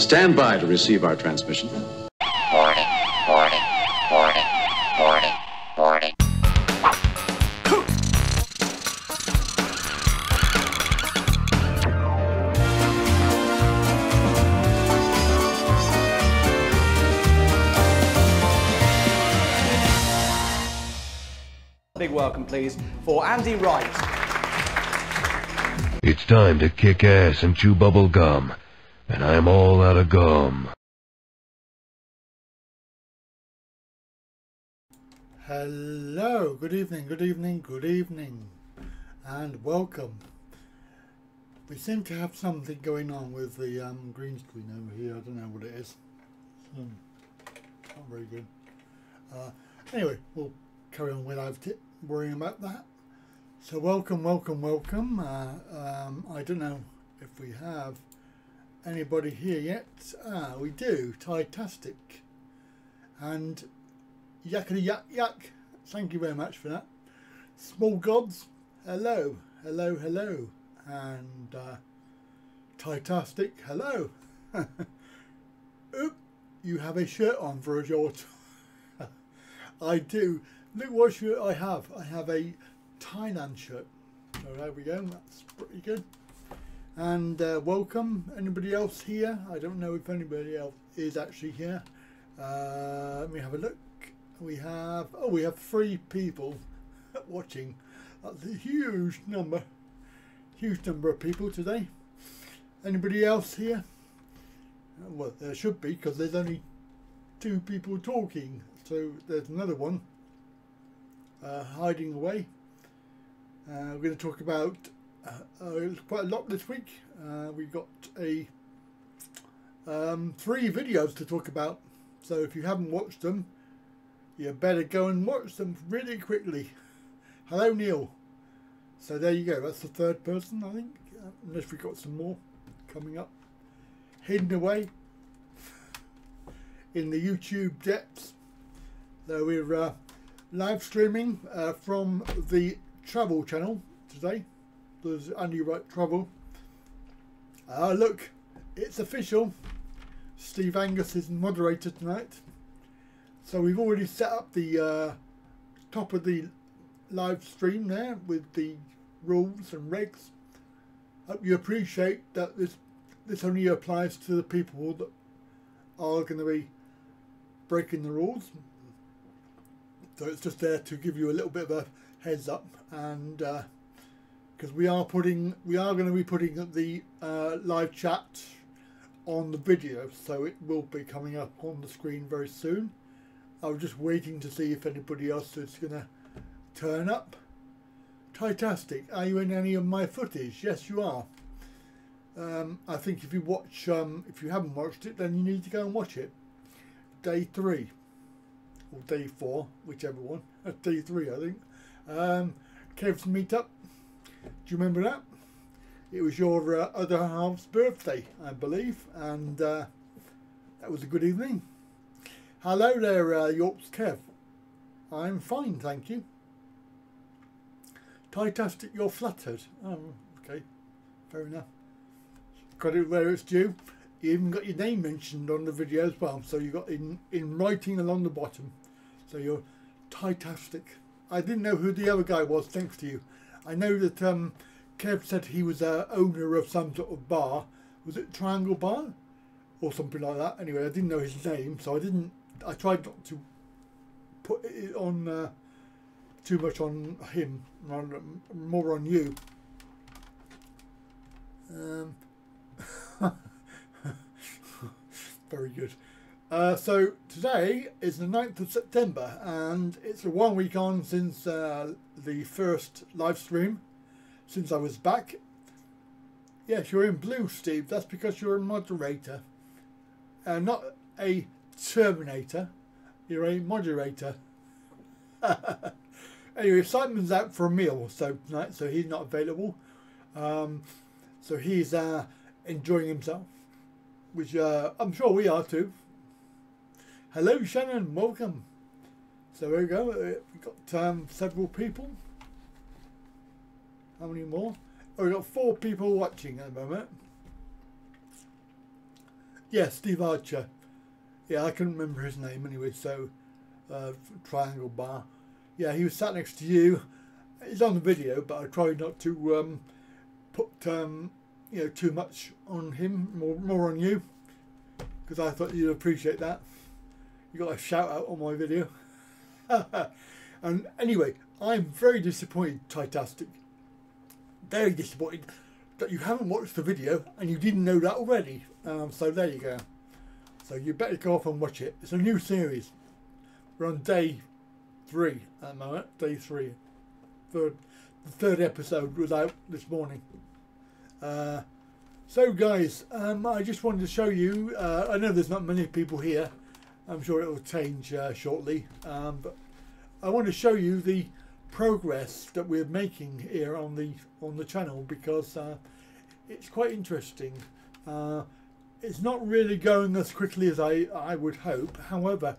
Stand by to receive our transmission. Boarding, boarding, boarding, boarding, boarding. Big welcome, please, for Andy Wright. It's time to kick ass and chew bubble gum, and I'm all out of gum. Hello, good evening, good evening, good evening, and welcome. We seem to have something going on with the green screen over here. I don't know what it is. Not very good. Anyway, we'll carry on without worrying about that. So welcome, welcome, welcome. I don't know if we have anybody here yet. We do. Thai-tastic. And yakety yak yak. Thank you very much for that. Small gods. Hello, hello, hello. And Thai-tastic. Hello. Oop, you have a shirt on for a short. I do. Look what shirt I have. I have a Thailand shirt. So there we go. That's pretty good. And welcome. Anybody else here? I don't know if anybody else is actually here. Let me have a look. We have 3 people watching. That's a huge number. Huge number of people today. Anybody else here? Well, there should be, because there's only 2 people talking. So there's another one hiding away. We're going to talk about quite a lot this week. We've got 3 videos to talk about. So if you haven't watched them, you better go and watch them really quickly. Hello, Neil. So there you go. That's the 3rd person, I think. Unless we've got some more coming up. Hidden away in the YouTube depths. So we're live streaming from the travel channel today. There's Andy Wright Travel. Look, it's official. Steve Angus is moderator tonight. So we've already set up the top of the live stream there with the rules and regs. Hope you appreciate that this only applies to the people that are going to be breaking the rules. So it's just there to give you a little bit of a heads up, and because we are going to be putting the live chat on the video, so it will be coming up on the screen very soon. I was just waiting to see if anybody else is going to turn up. Thai-tastic, are you in any of my footage? Yes, you are. I think if you watch, if you haven't watched it, then you need to go and watch it. Day 3. Or day 4, whichever one. Day 3, I think. Kev's meetup. Do you remember that? It was your other half's birthday, I believe, and that was a good evening. Hello there, York's Kev. I'm fine, thank you. Thai-tastic, you're flattered. Oh, okay, fair enough. Got it where it's due. You even got your name mentioned on the video as well, so you got in writing along the bottom. So you're Thai-tastic. I didn't know who the other guy was, thanks to you. I know that Kev said he was a owner of some sort of bar. Was it Triangle Bar? Or something like that. Anyway, I didn't know his name, so I tried not to put it on too much on him, more on you. Very good. So today is the 9th of September, and it's 1 week on since the first live stream, since I was back. Yes, you're in blue, Steve. That's because you're a moderator. Not a terminator. You're a moderator. Anyway, Simon's out for a meal tonight, so he's not available. So he's enjoying himself, which I'm sure we are too. Hello, Shannon. Welcome. So there we go. We've got several people. How many more? Oh, we've got 4 people watching at the moment. Yeah, Steve Archer. Yeah, I couldn't remember his name anyway, so Triangle Bar. Yeah, he was sat next to you. It's on the video, but I tried not to put you know, too much on him, more on you, because I thought you'd appreciate that. You got a shout out on my video. And anyway, I'm very disappointed, Titastic. Very disappointed that you haven't watched the video and you didn't know that already. So there you go. So you better go off and watch it. It's a new series. We're on day 3 at the moment. Day 3. The third episode was out this morning. So guys, I just wanted to show you. I know there's not many people here. I'm sure it will change shortly. But I want to show you the progress that we're making here on the channel, because it's quite interesting. It's not really going as quickly as I would hope. However,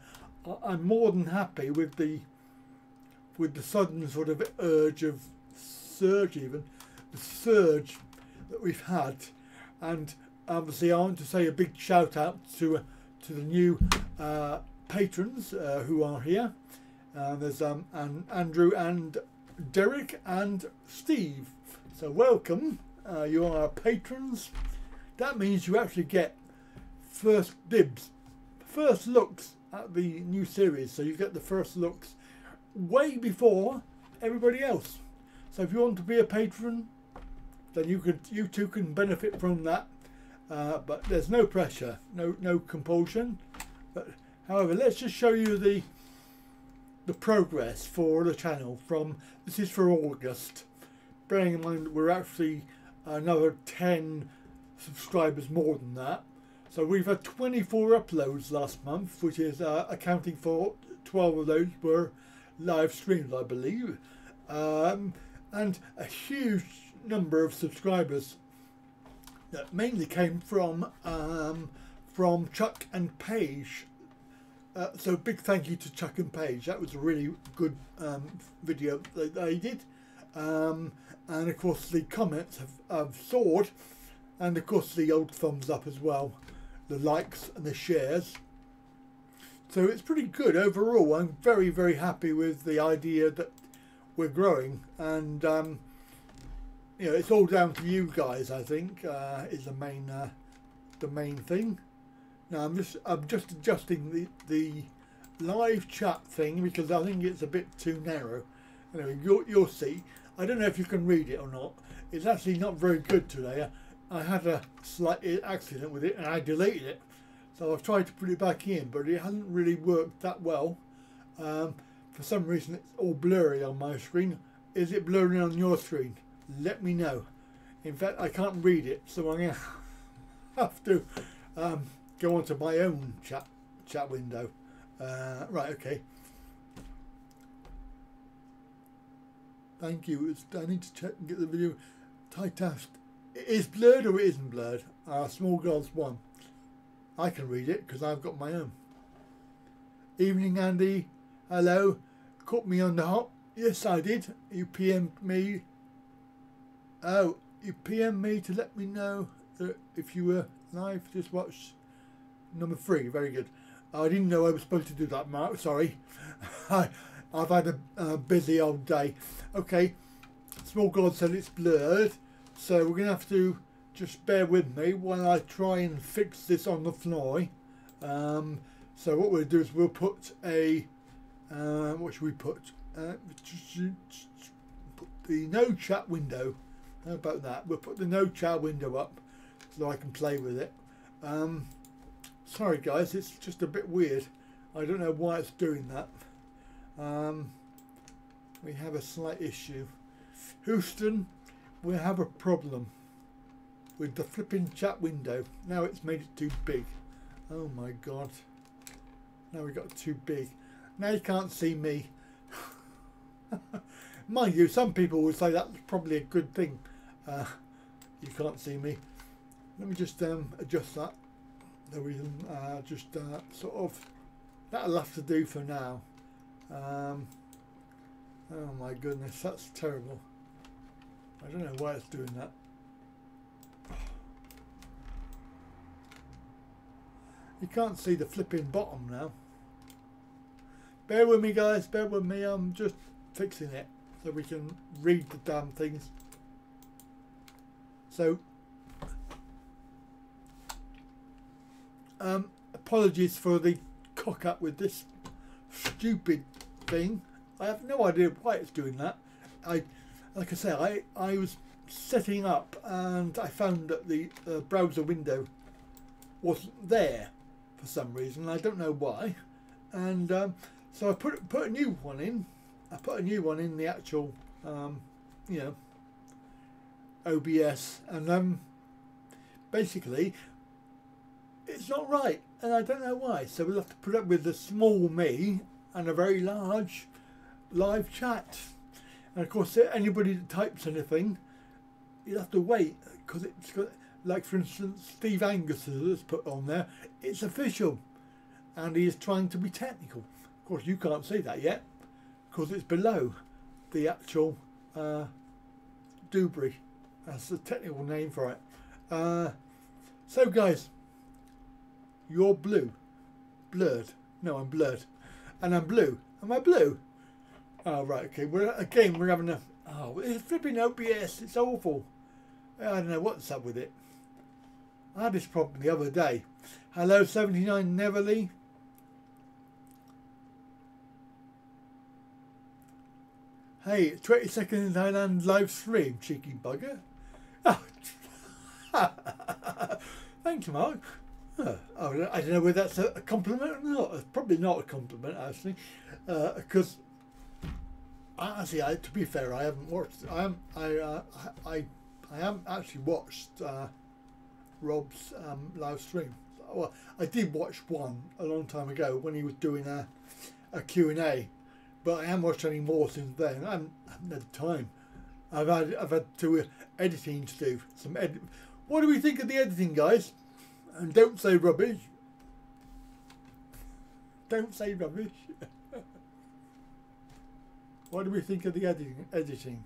I'm more than happy with the sudden sort of the surge that we've had. And obviously I want to say a big shout out to the new patrons who are here. There's and Andrew and Derek and Steve. So welcome. You are our patrons. That means you actually get first dibs, first looks at the new series. So you get the first looks way before everybody else. So if you want to be a patron, then you too can benefit from that. But there's no pressure, no compulsion. But however, let's just show you the progress for the channel. This is for August. Bearing in mind we're actually another 10 subscribers more than that. So we've had 24 uploads last month, which is accounting for 12 of those were live streams, I believe, and a huge number of subscribers that mainly came from Chuck and Paige. So big thank you to Chuck and Paige. That was a really good video that they did. And of course the comments have soared, and of course the old thumbs up as well, the likes and the shares. So it's pretty good overall. I'm very, very happy with the idea that we're growing, and you know, it's all down to you guys, I think, is the main thing. Now I'm just adjusting the live chat thing, because I think it's a bit too narrow. Anyway, you'll see. I don't know if you can read it or not. It's actually not very good today. I had a slight accident with it and I deleted it. So I've tried to put it back in, but it hasn't really worked that well. For some reason it's all blurry on my screen. Is it blurry on your screen? Let me know. In fact, I can't read it, so I'm going to have to go onto my own chat window. Right, okay. Thank you. I need to check and get the video. Titast. It is blurred or it isn't blurred? Small Girls 1. I can read it because I've got my own. Evening, Andy. Hello. Caught me on the hop. Yes, I did. You PM'd me. Oh, you PM'd me to let me know that if you were live. Just watch number 3. Very good. I didn't know I was supposed to do that, Mark. Sorry. I've had a busy old day. Okay. Small God said it's blurred. So we're going to have to just bear with me while I try and fix this on the fly. So what we'll do is we'll put a... what should we put? Put the no chat window. How about that? We'll put the no chat window up so I can play with it. Sorry guys, it's just a bit weird. I don't know why it's doing that. We have a slight issue. Houston, we have a problem with the flipping chat window. Now it's made it too big. Oh my god. Now we got it too big. Now you can't see me. Mind you, some people would say that's probably a good thing. You can't see me. Let me just adjust that. So we can just sort of, that'll have to do for now. Oh my goodness, that's terrible. I don't know why it's doing that. You can't see the flipping bottom now. Bear with me, guys. Bear with me. I'm just fixing it so we can read the damn things. So, apologies for the cock up with this stupid thing. I have no idea why it's doing that. Like I say, I was setting up and I found that the browser window wasn't there for some reason. I don't know why, and so I put a new one in. I put a new one in the actual, you know, OBS, and basically it's not right, and I don't know why. So we'll have to put up with the small me and a very large live chat. And of course, anybody that types anything, you'll have to wait, because it's got, like for instance, Steve Angus has put on there, it's official, and he is trying to be technical. Of course, you can't see that yet, because it's below the actual doobry. That's the technical name for it. So guys, you're blue. Blurred. No, I'm blurred. And I'm blue. Am I blue? Oh, right, okay. We're having a... Oh, it's flipping OBS. It's awful. I don't know what's up with it. I had this problem the other day. Hello, 79 Neverly. Hey, 20 seconds in Thailand live stream, cheeky bugger. Oh. Thank you, Mark. Oh, I don't know whether that's a compliment or not. It's probably not a compliment, actually, because actually, to be fair, I haven't watched. I haven't actually watched Rob's live stream. Well, I did watch one a long time ago when he was doing a Q&A, but I haven't watched any more since then. I haven't had time. I've had two editing to do. Some edit. What do we think of the editing, guys? And don't say rubbish. Don't say rubbish. What do we think of the editing?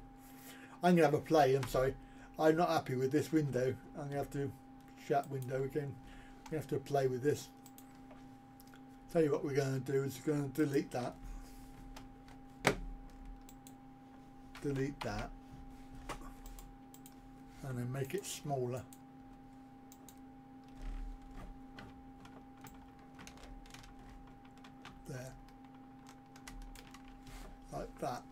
I'm going to have a play. I'm sorry. I'm not happy with this window. I'm going to have to chat window again. We have to play with this. Tell you what we're going to do is we're going to delete that. Delete that. And then make it smaller. There. Like that.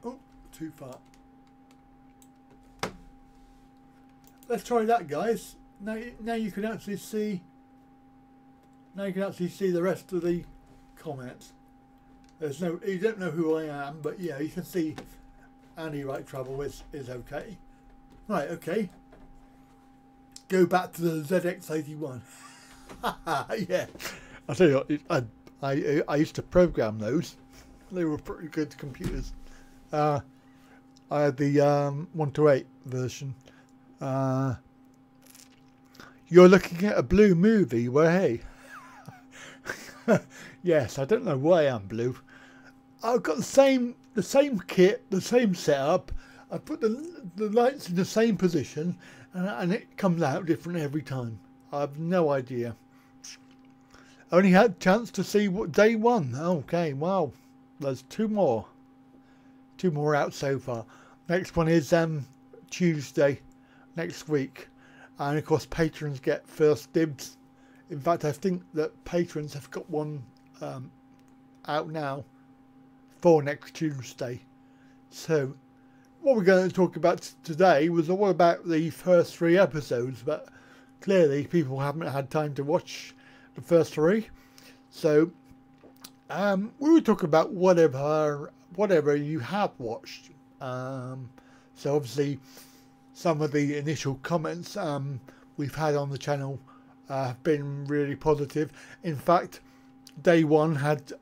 Oh, too far. Let's try that, guys. Now you can actually see. Now you can actually see the rest of the comments. There's no. You don't know who I am, but yeah, you can see. Wright Travel is okay. Right, okay. Go back to the ZX81. Yeah, I'll tell you what. I used to program those. They were pretty good computers. I had the 128 version. You're looking at a blue movie. Well, hey. Yes, I don't know why I'm blue. I've got the same kit, the same setup. I put the lights in the same position, and it comes out different every time. I have no idea. I only had a chance to see what day one. Okay, wow. There's two more out so far. Next one is Tuesday next week, and of course patrons get first dibs. In fact, I think that patrons have got one out now for next Tuesday. So what we're going to talk about today was all about the first 3 episodes, but clearly people haven't had time to watch the first 3. So we will talk about whatever you have watched. So obviously some of the initial comments we've had on the channel have been really positive. In fact, day one had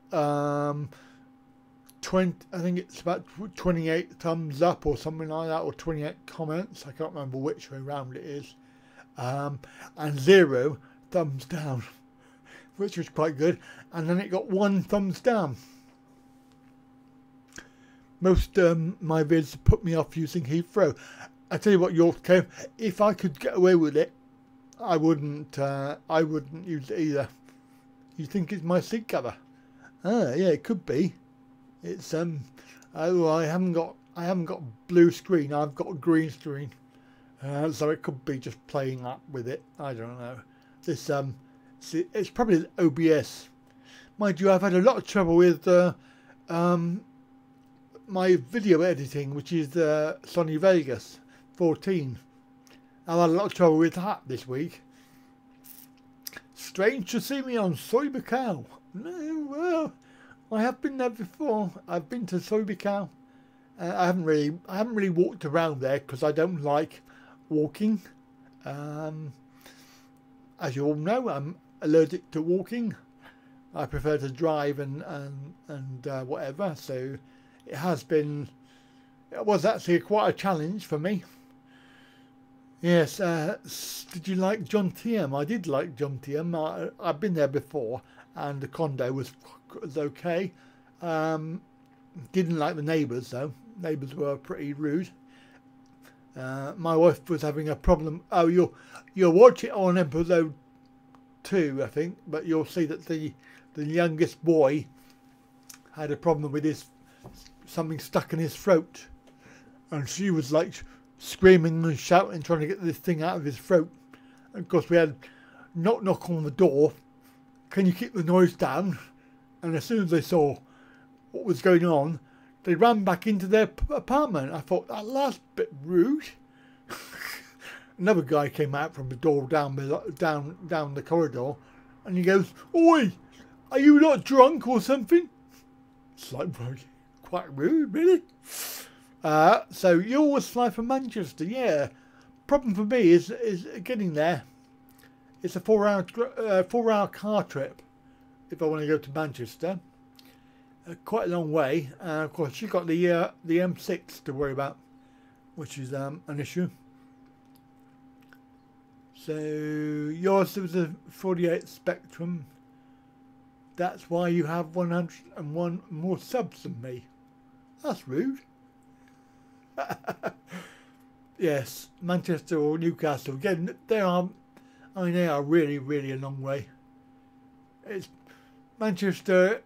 20, I think it's about 28 thumbs up or something like that, or 28 comments. I can't remember which way round it is. And 0 thumbs down, which was quite good. And then it got 1 thumbs down. Most my vids put me off using Heathrow. I tell you what, York, if I could get away with it, I wouldn't use it either. You think it's my seat cover? Ah, yeah, it could be. It's oh, I haven't got blue screen. I've got a green screen, so it could be just playing up with it. I don't know. This it's probably OBS. Mind you, I've had a lot of trouble with my video editing, which is Sony Vegas 14. I've had a lot of trouble with that this week. Strange to see me on Soybecow. No, well, I have been there before. I've been to Soybecow. I haven't really walked around there because I don't like walking. As you all know, I'm allergic to walking. I prefer to drive and whatever. So it was actually quite a challenge for me. Yes, did you like Jomtiem? I did like Jomtiem. I've been there before, and the condo was okay. Didn't like the neighbours though. Neighbours were pretty rude. My wife was having a problem. Oh, you'll watch it on episode 2, I think, but you'll see that the youngest boy had a problem with something stuck in his throat, and she was like screaming and shouting, trying to get this thing out of his throat. And of course, we had knock on the door. Can you keep the noise down? And as soon as they saw what was going on, they ran back into their apartment. I thought, that last bit rude. Another guy came out from the door down the corridor, and he goes, "Oi, are you not drunk or something?" It's like, well, quite rude, really. So you always fly from Manchester, yeah. Problem for me is getting there. It's a 4-hour car trip if I want to go to Manchester. Quite a long way. Of course, you've got the M6 to worry about, which is an issue. So yours was a 48 Spectrum. That's why you have 101 more subs than me. That's rude. Yes, Manchester or Newcastle. Again, they are really, really a long way. It's Manchester.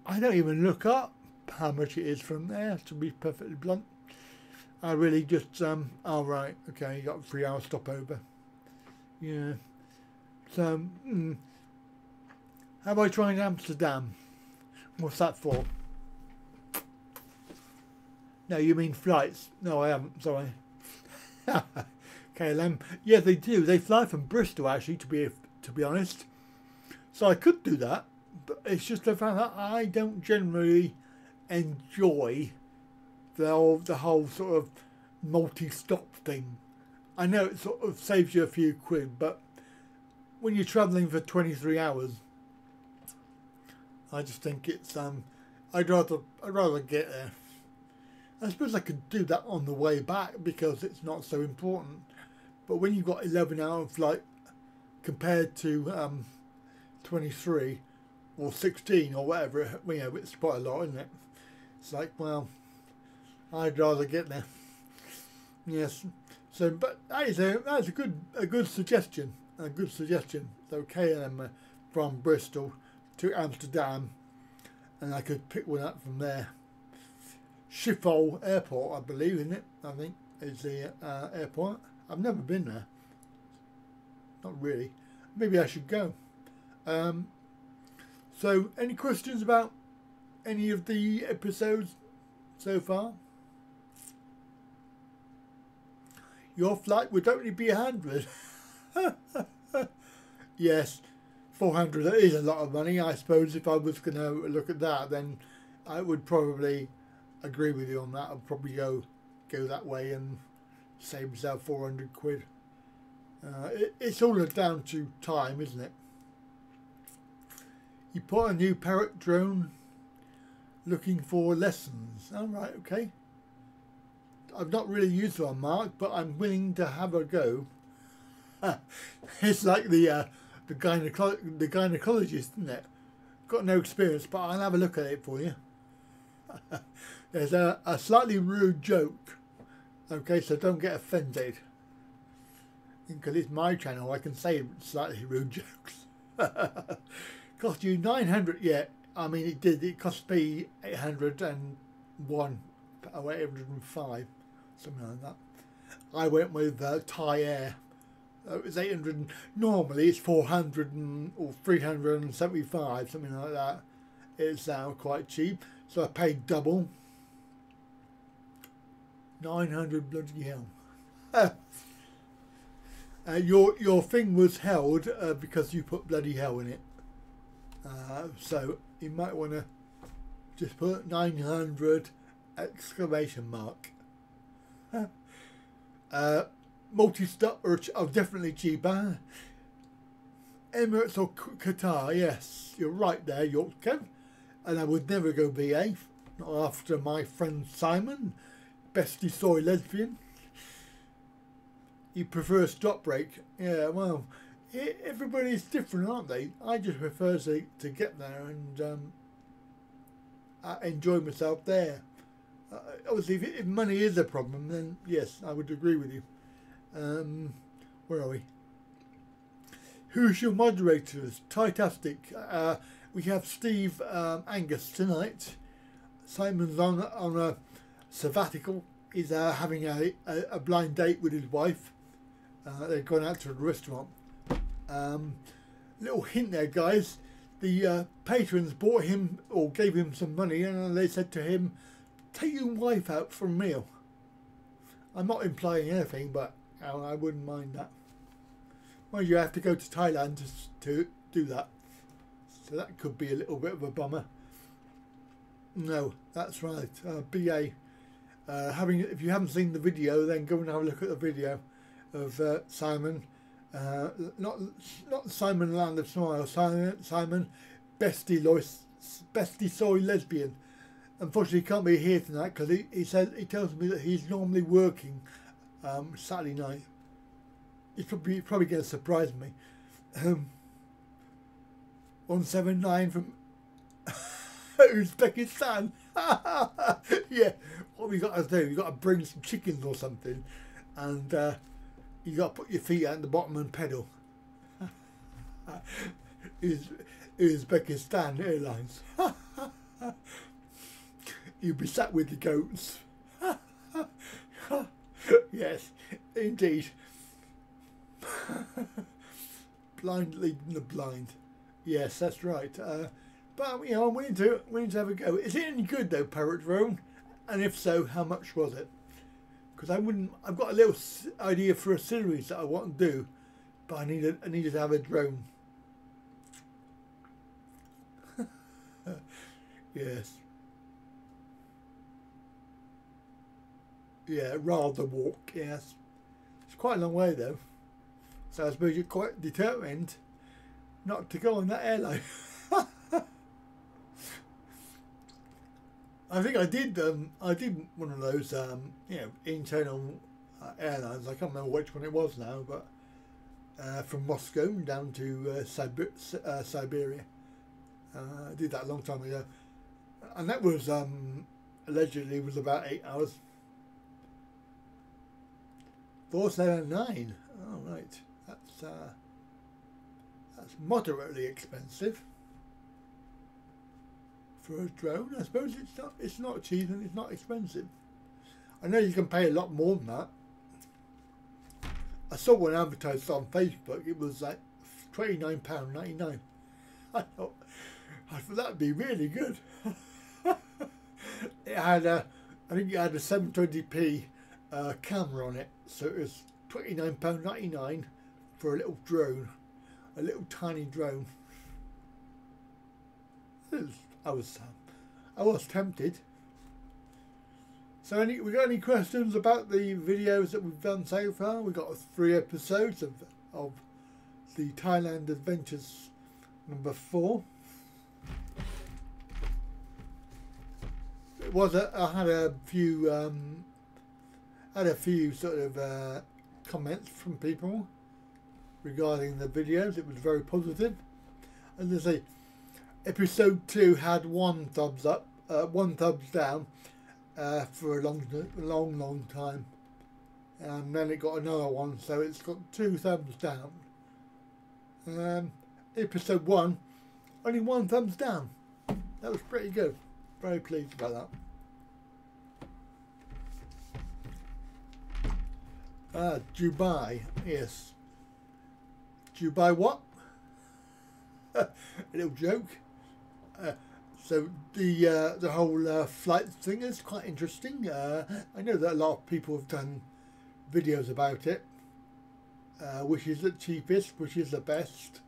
I don't even look up how much it is from there, to be perfectly blunt. I really just oh right, okay, you got a 3-hour stopover. Yeah. So how about trying Amsterdam? What's that for? No, you mean flights? No, I haven't. Sorry. KLM. Yeah, they do. They fly from Bristol, actually, to be honest. So I could do that, but it's just the fact that I don't generally enjoy the whole sort of multi-stop thing. I know it sort of saves you a few quid, but when you're travelling for 23 hours, I just think it's I'd rather get there. I suppose I could do that on the way back because it's not so important. But when you've got 11-hour flight compared to 23 or 16 or whatever, you know, it's quite a lot, isn't it? It's like, well, I'd rather get there. Yes. So, but that's a good suggestion. A good suggestion. So KLM from Bristol to Amsterdam, and I could pick one up from there. Schiphol Airport, I believe, isn't it? I think is the airport. I've never been there. Not really. Maybe I should go. So, any questions about any of the episodes so far? Your flight would only be 100. Yes, 400 is a lot of money. I suppose if I was going to look at that, then I would probably agree with you on that. I'd probably go that way and save myself 400 quid. It's all down to time, isn't it? You put a new parrot drone looking for lessons. All right, okay. I've not really used one, Mark, but I'm willing to have a go. It's like the gynecologist, isn't it? Got no experience, but I'll have a look at it for you. There's a slightly rude joke. Okay, so don't get offended. because it's my channel, I can say slightly rude jokes. Cost you 900, yeah. I mean, it did. It cost me 801 or 805, something like that. I went with Thai Air. It was 800. Normally, it's 400 or 375, something like that. It's now quite cheap, so I paid double. 900 bloody hell. Your thing was held because you put bloody hell in it. So you might want to just put 900 exclamation mark. Multi-stop are definitely cheaper. Emirates or Qatar, yes, you're right there, Yorkshire. And I would never go BA, not after my friend Simon, bestie soy lesbian. You prefer a stop break? Yeah, well, everybody's different, aren't they? I just prefer to get there and enjoy myself there. Obviously, if money is a problem, then yes, I would agree with you. Where are we? Who's your moderators? Titastic. We have Steve Angus tonight. Simon's on a sabbatical. He's having a blind date with his wife. They've gone out to a restaurant. Little hint there, guys. The patrons bought him or gave him some money, and they said to him, "Take your wife out for a meal." I'm not implying anything, but I wouldn't mind that. Well, you have to go to Thailand to do that, so that could be a little bit of a bummer. No, that's right. BA. If you haven't seen the video, then go and have a look at the video of Simon. Not Simon Land of Smile. Simon, bestie soy lesbian. Unfortunately, he can't be here tonight because he tells me that he's normally working Saturday night. He's probably going to surprise me. 179 from Uzbekistan. Yeah, what we got to do? You got to bring some chickens or something, and you got to put your feet out in the bottom and pedal. Uzbekistan Airlines. You'll be sat with the goats. Yes, indeed. Blind leading the blind. Yes, that's right. But you know, I'm willing to have a go. Is it any good though, Parrot Drone? And if so, how much was it? Because I've got a little idea for a series that I want to do, but I needed to have a drone. Yes. Yeah, rather walk. Yes. It's quite a long way though, so I suppose you're quite determined not to go on that airline. I think I did one of those internal airlines. I can't remember which one it was now, but from Moscow down to Siberia. I did that a long time ago, and that was allegedly was about 8 hours. 479. Oh right, that's moderately expensive for a drone. I suppose it's not cheap and it's not expensive. I know you can pay a lot more than that. I saw one advertised on Facebook. It was like £29.99. I thought that'd be really good. It had I think it had a 720p camera on it, so it was £29.99 for a little drone, a little tiny drone. I was tempted. So we got any questions about the videos that we've done so far? We've got 3 episodes of the Thailand Adventures number 4. It was I had a few sort of comments from people regarding the videos. It was very positive. And as I say, episode 2 had 1 thumbs up, 1 thumbs down for a long time. and then it got another one, so it's got 2 thumbs down. Episode 1, only 1 thumbs down. That was pretty good. Very pleased about that. Dubai, yes. Dubai what? A little joke. So the whole flight thing is quite interesting. I know that a lot of people have done videos about it. Which is the cheapest, which is the best.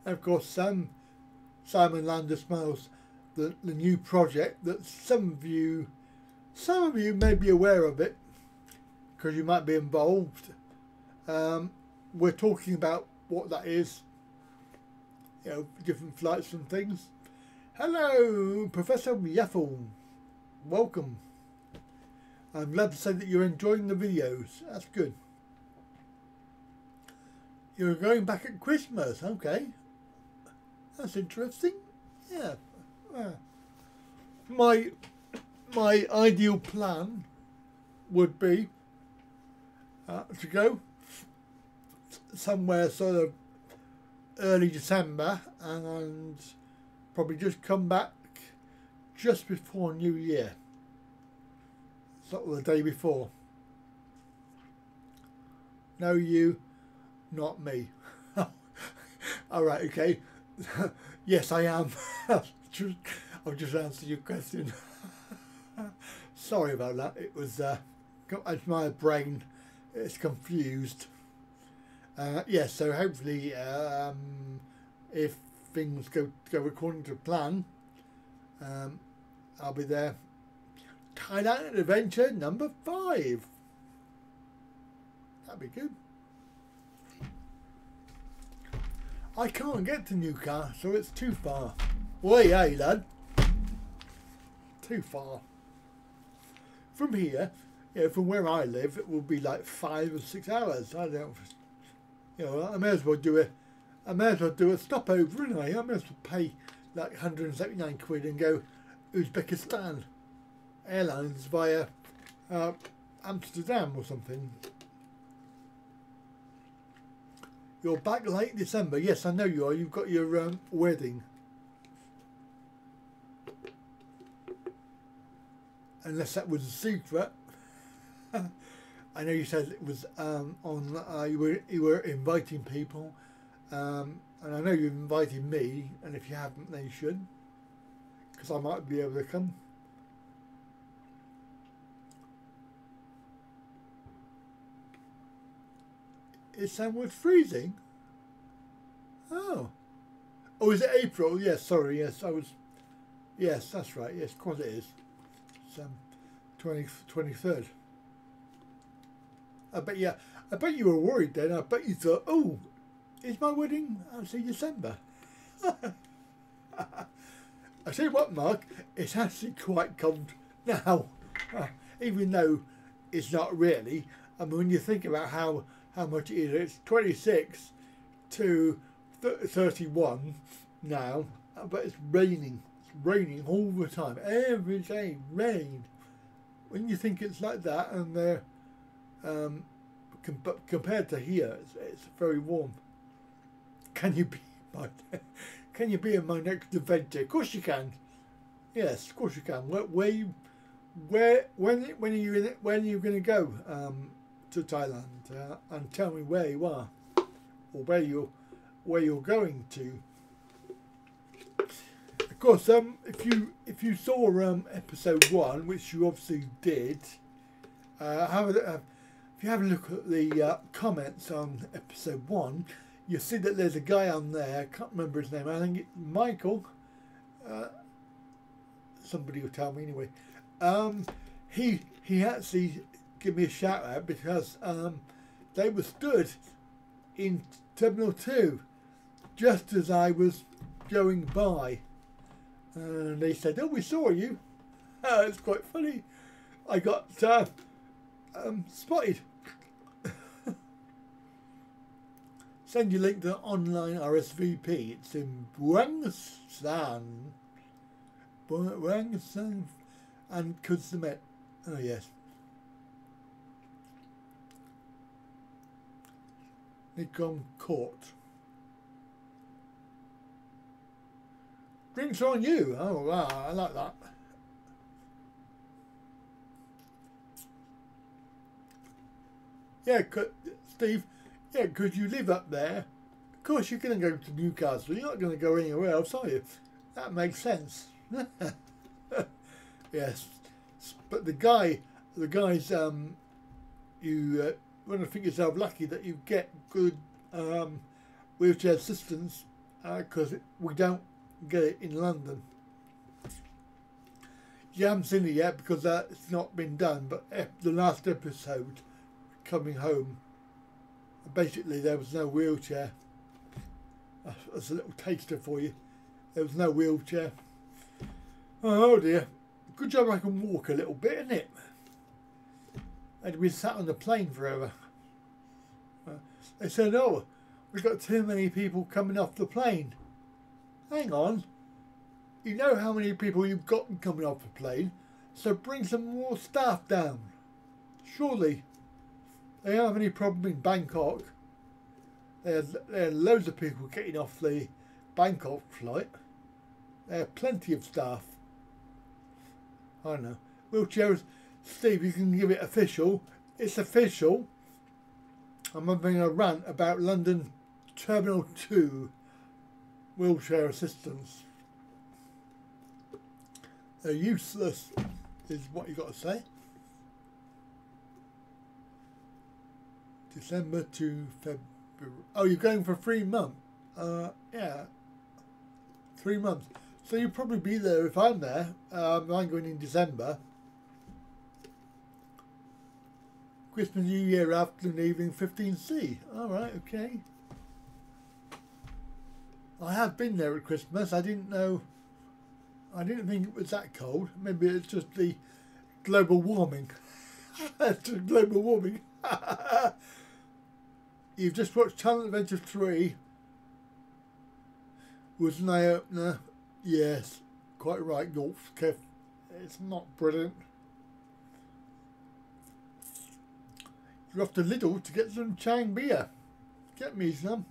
And of course, Simon Lander smells the new project that some of you may be aware of it because you might be involved. We're talking about what that is. You know, different flights and things. Hello, Professor Yaffle. Welcome. I'm glad to say that you're enjoying the videos. That's good. You're going back at Christmas, okay. That's interesting. Yeah. My ideal plan would be to go somewhere sort of early December and probably just come back just before New Year. Sort of the day before. No, you, not me. Alright, okay. Yes, I am. I've just answered your question. Sorry about that. It was my brain is confused. Yes, so hopefully if things go according to plan, I'll be there. Thailand Adventure number 5. That'd be good. I can't get to Newcastle, it's too far. Way, hey lad. Too far. From here, you know, from where I live, it will be like 5 or 6 hours. I don't, you know, I may as well do a stopover, and I may as well pay like 179 quid and go Uzbekistan Airlines via Amsterdam or something. You're back late December. Yes, I know you are. You've got your wedding. Unless that was a secret. I know you said it was on. You were inviting people, and I know you've invited me. And if you haven't, then you should, because I might be able to come. Is Sandwood freezing? Oh, is it April? Yes, sorry. Yes, I was. Yes, that's right. Yes, of course it is. It's 23rd. I bet you were worried then. I bet you thought, oh, is my wedding actually December? I tell you what, Mark, it's actually quite cold now, even though it's not really. I mean, when you think about how much it is, it's 26 to 31 now, but it's raining. It's raining all the time, every day, rain. When you think it's like that, and they're compared to here, it's very warm. Can you be in my next adventure? Of course you can. Yes, of course you can. When are you going to go to Thailand? And tell me where you are, or where you're going to. Of course, if you saw episode 1, which you obviously did, if you have a look at the comments on episode 1, you'll see that there's a guy on there. I can't remember his name. I think it's Michael. Somebody will tell me anyway. He actually gave me a shout out because they were stood in Terminal 2 just as I was going by, and they said, "Oh, we saw you." It's quite funny. I got spotted. Send you link to online RSVP. It's in Buangsan and Kusamet. Oh yes. Nikon Court. Drinks on you. Oh wow, I like that. Yeah, Steve. Yeah, because you live up there. Of course, you're going to go to Newcastle. You're not going to go anywhere else, are you? That makes sense. Yes, but the guys, you want to think yourself lucky that you get good wheelchair assistance, because we don't get it in London. You haven't seen it yet because it's not been done, but the last episode, coming home, basically there was no wheelchair. That's a little taster for you. There was no wheelchair. Oh dear. Good job I can walk a little bit, isn't it? I'd been sat on the plane forever. They said, oh, we've got too many people coming off the plane. Hang on. You know how many people you've got coming off the plane, so bring some more staff down. Surely. They don't have any problem in Bangkok. There are loads of people getting off the Bangkok flight. There are plenty of staff. I don't know. Wheelchairs, Steve, you can give it official. It's official. I'm having a rant about London Terminal 2 wheelchair assistance. They're useless, is what you got to say. December to February. Oh, you're going for 3 months? Yeah. 3 months. So you'll probably be there if I'm there. I'm going in December. Christmas, New Year, afternoon, evening, 15C. Alright, okay. I have been there at Christmas. I didn't know. I didn't think it was that cold. Maybe it's just the global warming. It's just global warming. You've just watched Thailand Adventure 3. Was an eye-opener. Yes, quite right, Golf Kev. It's not brilliant. You're off to Lidl to get some Chang beer. Get me some.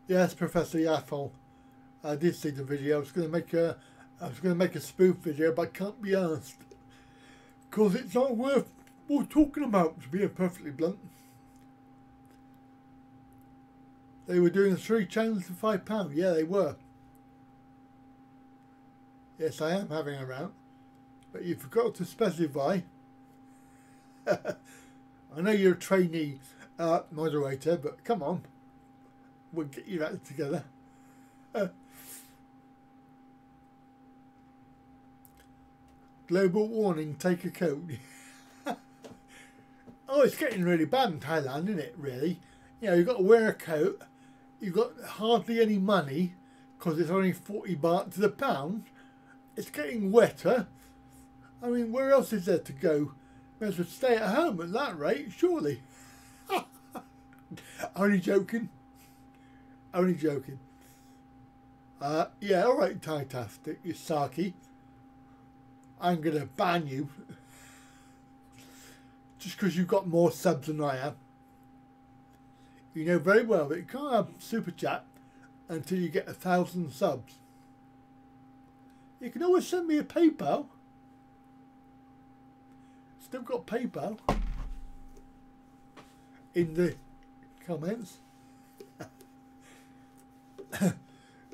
Yes, Professor Yaffle. I did see the video. I was going to make a spoof video, but I can't be asked because it's not worth talking about, to be perfectly blunt. They were doing 3 channels for £5. Yeah, they were. Yes, I am having a rant, but you forgot to specify. I know you're a trainee moderator, but come on, we'll get you that together. Global warning, take a coat. Oh, it's getting really bad in Thailand, isn't it, really? You know, you've got to wear a coat, you've got hardly any money, because it's only 40 baht to the pound. It's getting wetter. I mean, where else is there to go? May as well stay at home at that rate, surely. Only joking. Only joking. Yeah, alright, Titastic, you Saki. I'm going to ban you. Just because you've got more subs than I have. You know very well that you can't have Super Chat until you get 1,000 subs. You can always send me a PayPal. Still got PayPal in the comments.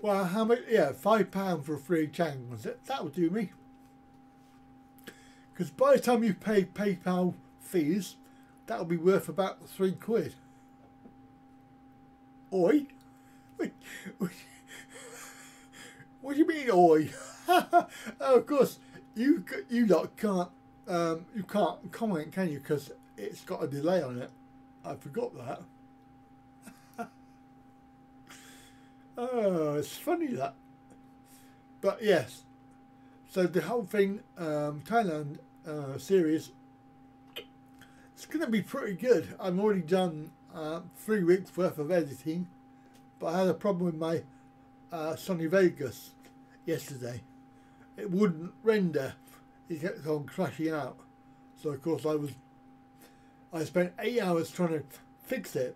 Well, how much? Yeah, £5 for a free Chang, was it? That would do me. Because by the time you pay PayPal fees, that'll be worth about £3. Oi? What do you mean, oi? Oh, of course, you lot can't you can't comment, can you? Because it's got a delay on it. I forgot that. Oh, it's funny that. But yes, so the whole thing, Thailand series, it's going to be pretty good. I've already done 3 weeks worth of editing, but I had a problem with my Sony Vegas yesterday. It wouldn't render. It kept on crashing out. So of course I was I spent 8 hours trying to fix it.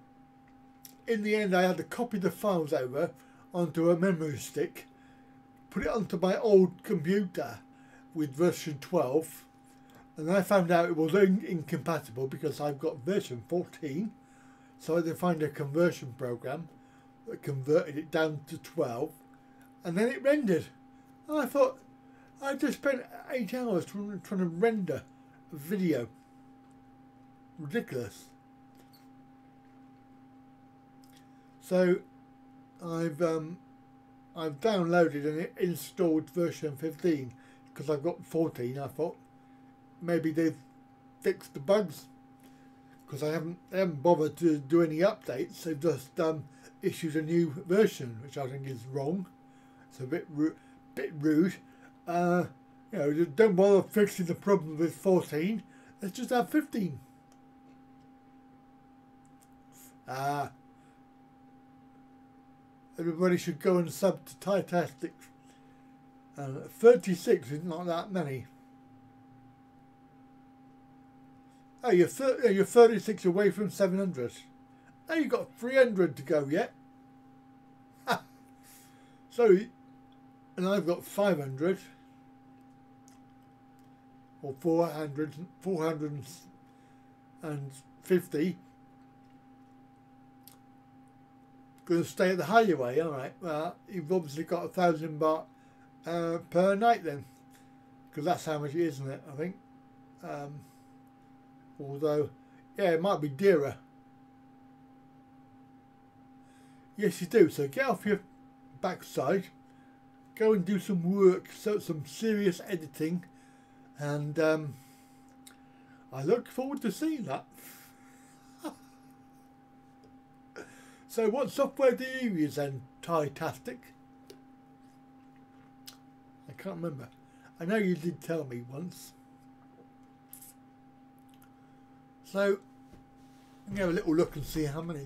In the end, I had to copy the files over onto a memory stick, put it onto my old computer with version 12, and I found out it was incompatible because I've got version 14, so I had to find a conversion program that converted it down to 12, and then it rendered. And I thought, I just spent 8 hours trying to render a video. Ridiculous. So I've downloaded and installed version 15 because I've got 14. I thought maybe they've fixed the bugs because they haven't bothered to do any updates. They've just issued a new version, which I think is wrong. It's a bit rude. You know, don't bother fixing the problem with 14. Let's just have 15. Everybody should go and sub to Thaitastic. 36 is not that many. Oh, you're 36 away from 700. Oh, you've got 300 to go yet. So, and I've got 500 or 450. Going to stay at the highway, all right. Well, you've obviously got 1,000 baht per night then, because that's how much it is, isn't it? I think. Although, yeah, it might be dearer. Yes, you do. So get off your backside, go and do some work, so some serious editing, and I look forward to seeing that. So what software do you use then, Thaitastic? I can't remember. I know you did tell me once. So we can have a little look and see how many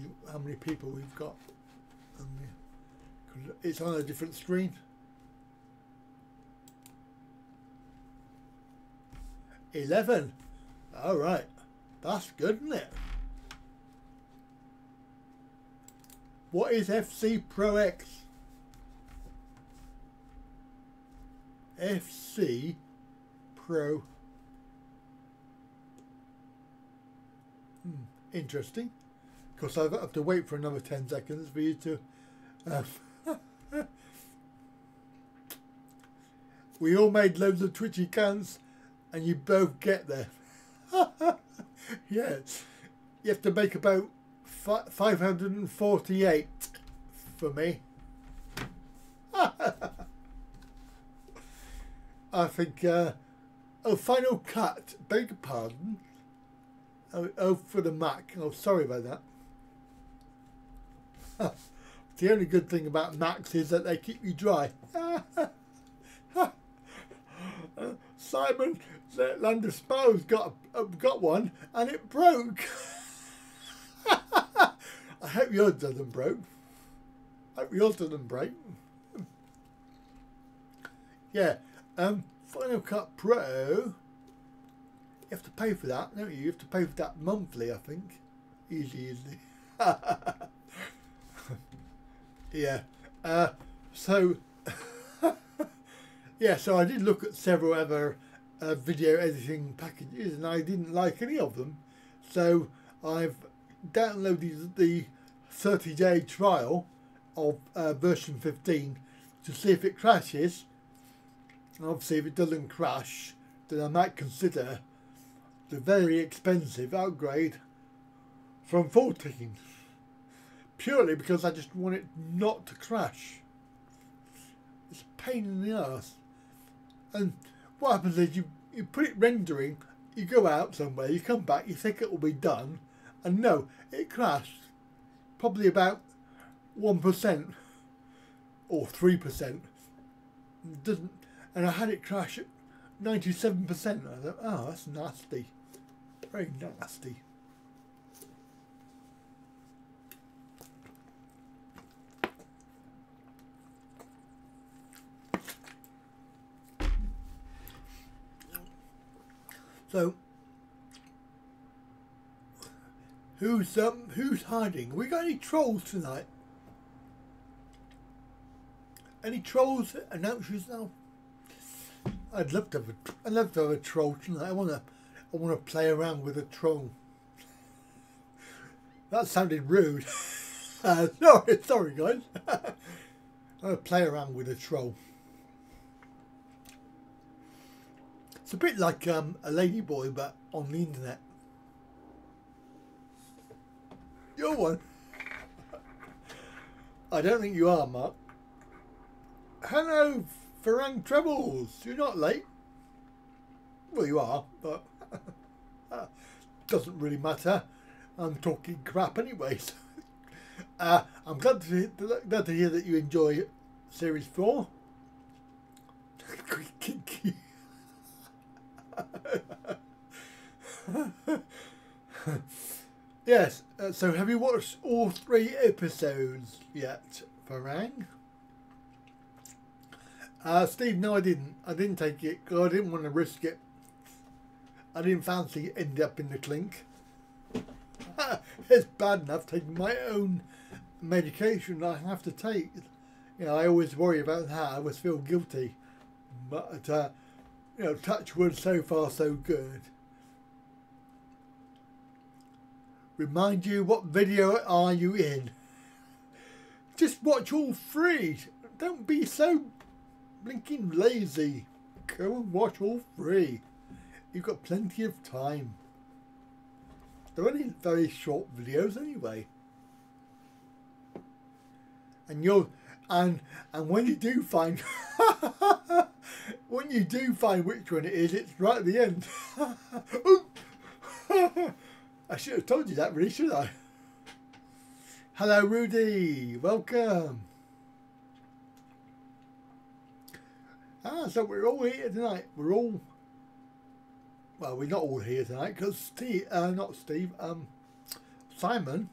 people we've got. It's on a different screen. 11. All right, that's good, isn't it? What is FC Pro X? FC Pro. Interesting. Of course, I have to wait for another 10 seconds for you to. We all made loads of Twitch accounts, and you both get there. Yeah, you have to make about 548 for me. I think. Oh, Final Cut. Beg your pardon. Oh, for the Mac. Oh, sorry about that. The only good thing about Macs is that they keep you dry. Simon Landesbau's got one and it broke. I hope yours doesn't break. Yeah. Final Cut Pro. You have to pay for that, don't you? You have to pay for that monthly, I think. Easy. Yeah. So yeah, so I did look at several other video editing packages and I didn't like any of them. So I've downloaded the 30-day trial of version 15 to see if it crashes. And obviously if it doesn't crash, then I might consider the very expensive upgrade from 14. Purely because I just want it not to crash. It's a pain in the ass. And what happens is you put it rendering, you go out somewhere, you come back, you think it will be done, and no, it crashed. Probably about 1% or 3%. It doesn't, and I had it crash at 97%. I thought, oh, that's nasty. Very nasty. So Who's hiding? We got any trolls tonight? Any trolls announce yourself? I'd love to have a troll tonight. I wanna play around with a troll. That sounded rude. Sorry guys. I wanna play around with a troll. It's a bit like a ladyboy, but on the internet. You're one. I don't think you are, Mark. Hello, Farang Trebles. You're not late. Well, you are, but doesn't really matter. I'm talking crap anyways. I'm glad to hear that you enjoy Series 4. Yes, so have you watched all 3 episodes yet, Farang? Steve, no I didn't. I didn't take it because I didn't want to risk it. I didn't fancy ending up in the clink. It's bad enough taking my own medication I have to take. You know, I always worry about that. I always feel guilty. But, you know, touch wood, so far so good. Remind you, what video are you in? Just watch all 3. Don't be so blinking lazy. Go and watch all 3. You've got plenty of time. They're only very short videos anyway. And when you do find when you do find which one it is, it's right at the end. I should have told you that, really, should I? Hello, Rudy. Welcome. So we're all here tonight. Well, we're not all here tonight because Simon,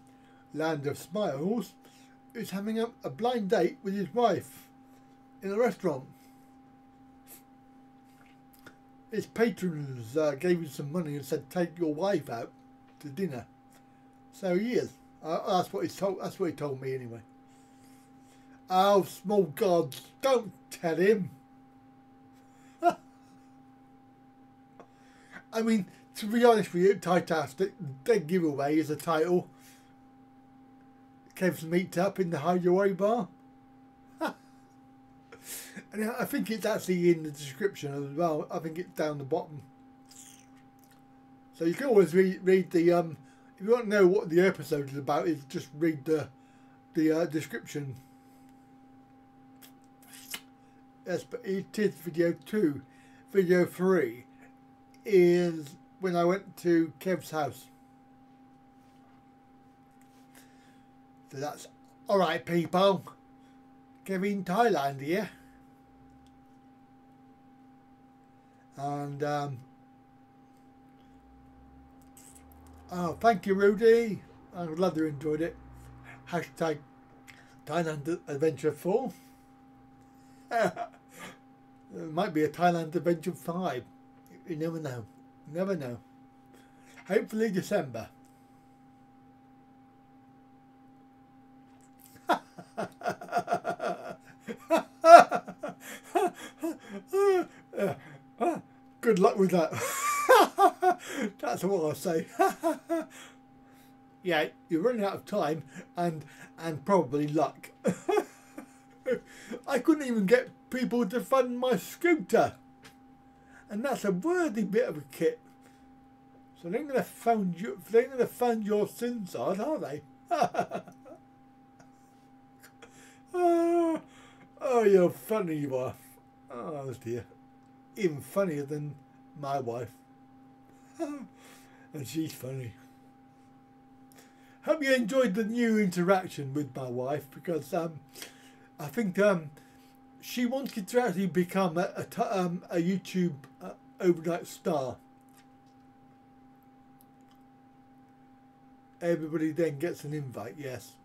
Land of Smiles, is having a blind date with his wife in a restaurant. His patrons gave him some money and said, "Take your wife out to dinner." So he is. That's what he's told. That's what he told me anyway. Oh, small gods! Don't tell him. I mean, to be honest with you, Titastic, Dead Giveaway is a title. Kev's Meetup in the Hideaway Bar. And I think it's actually in the description as well. I think it's down the bottom. So you can always read the, if you want to know what the episode is about, is just read the description. Yes, but it is video 2. Video 3 is when I went to Kev's house. So that's alright, people. Kevin, Thailand here. And oh, thank you, Rudy. I'm glad you enjoyed it. Hashtag Thailand Adventure 4. It might be a Thailand Adventure 5. You never know. Never know. Hopefully December. Good luck with that. That's what I'll say. Yeah, you're running out of time and probably luck. I couldn't even get people to fund my scooter, and that's a worthy bit of a kit. So they're going to fund you. They're going to fund your sins, are they? Oh, you're funny, you are. Oh dear. Even funnier than my wife. And she's funny. Hope you enjoyed the new interaction with my wife, because I think she wanted to actually become a YouTube overnight star. Everybody then gets an invite, yes.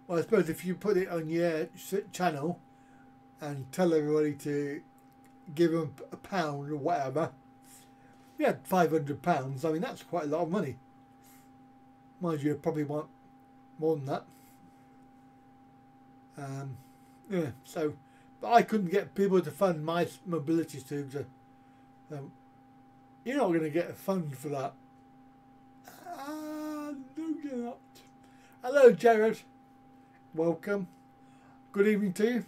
Well, I suppose if you put it on your channel and tell everybody to give them £1 or whatever, you had £500, I mean, that's quite a lot of money. Mind you, probably want more than that. Yeah, so, but I couldn't get people to fund my mobility tubes. You're not going to get a fund for that. No, you're not. Hello, Jared. Welcome. Good evening to you.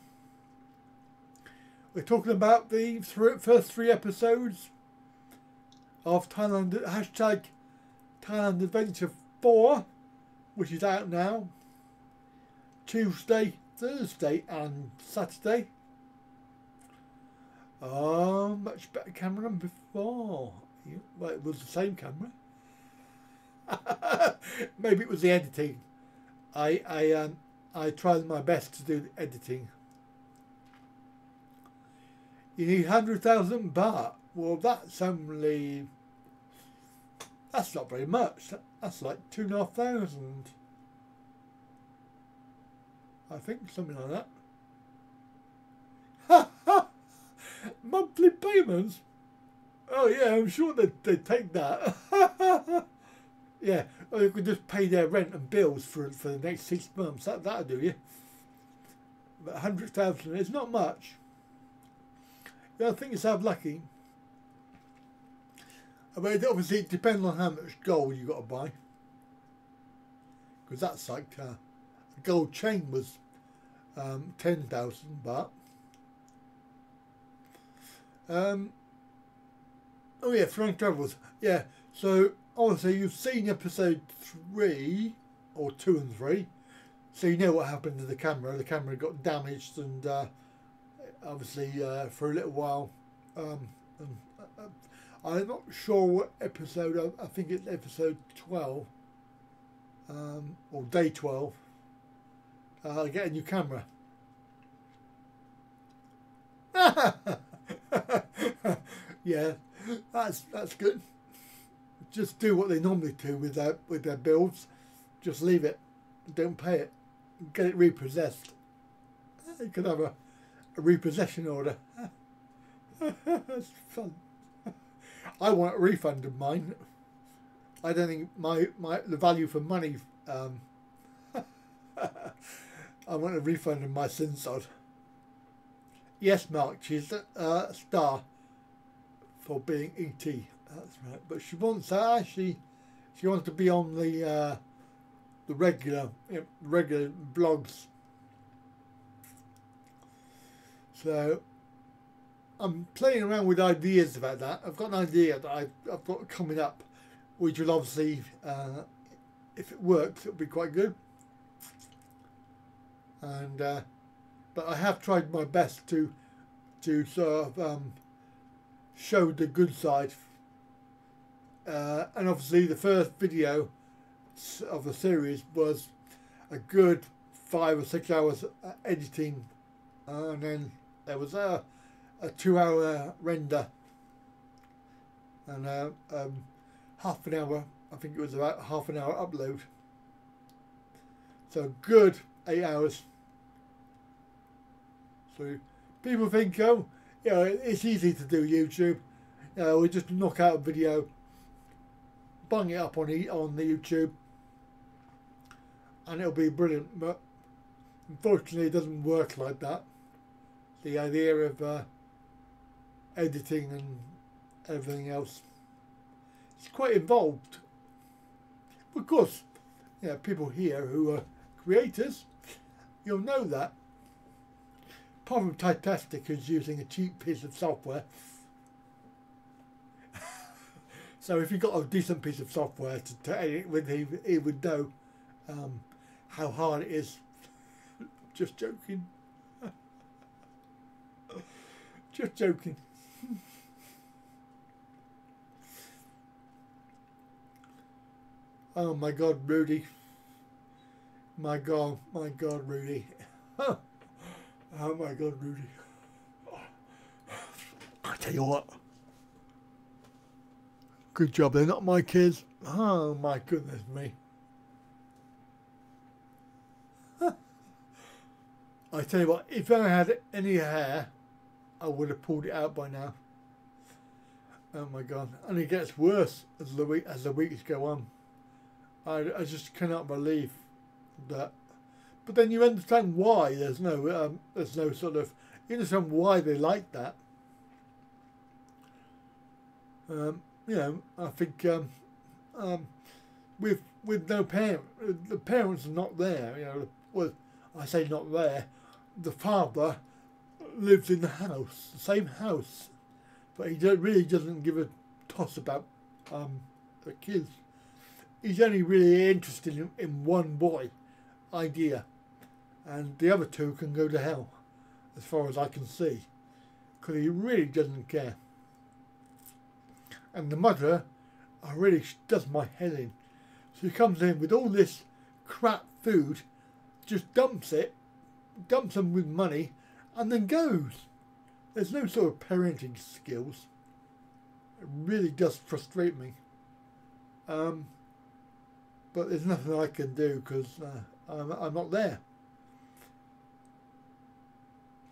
We're talking about the first 3 episodes of Thailand Adventure 4, which is out now. Tuesday, Thursday and Saturday. Oh, much better camera than before. Well, it was the same camera. Maybe it was the editing. I tried my best to do the editing. You need 100,000 baht. Well, that's not very much. That's like 2,500. I think something like that. Monthly payments? Oh yeah, I'm sure they'd take that. Yeah, or you could just pay their rent and bills for the next 6 months. That'll do you. But 100,000 is not much. You don't think yourself lucky. I mean, obviously it depends on how much gold you got to buy. Because that's like a gold chain was 10,000 baht. Oh yeah, Frank Travels. Yeah, so obviously you've seen episode 3 or 2 and 3, so you know what happened to the camera. The camera got damaged, and obviously for a little while. I'm not sure what episode. I think it's episode 12 or day 12. Get a new camera. Yeah, that's good. Just do what they normally do with their builds. Just leave it. Don't pay it. Get it repossessed. You could have a repossession order. That's fun. I want a refund of mine. I don't think the value for money. I want a refund of my Sinsod. Yes, Mark, she's a star for being ET. That's right. But she wants she wants to be on the regular blogs. So I'm playing around with ideas about that. I've got an idea that I've got coming up, which will obviously, if it works, it'll be quite good. And but I have tried my best to sort of show the good side. And obviously the first video of the series was a good 5 or 6 hours editing, and then there was a 2-hour render, and half an hour, I think it was about half an hour upload. So good 8 hours. So people think, oh, you know, it's easy to do YouTube. You know, we just knock out a video, bung it up on the YouTube, and it'll be brilliant. But unfortunately, it doesn't work like that. The idea of editing and everything else, it's quite involved. Of course, yeah, people here who are creators, you'll know that. Apart from Titastic, who's using a cheap piece of software. So if you've got a decent piece of software to edit with, he would know how hard it is. Just joking. Just joking. Oh my God, Rudy. My God, Rudy. Oh my God, Rudy. I tell you what. Good job, they're not my kids. Oh my goodness me. I tell you what, if I had any hair, I would have pulled it out by now. Oh my god. And it gets worse as the weeks go on. I just cannot believe that. But then you understand why there's no sort of, you understand why they like that. You know, I think with no parent, the parents are not there. You know, well, I say not there. The father lives in the house, the same house, but he really doesn't give a toss about the kids. He's only really interested in one boy, idea, and the other two can go to hell, as far as I can see, because he really doesn't care. And the mother, really does my head in. She comes in with all this crap food, just dumps them with money, and then goes. There's no sort of parenting skills. It really does frustrate me. But there's nothing I can do because I'm not there.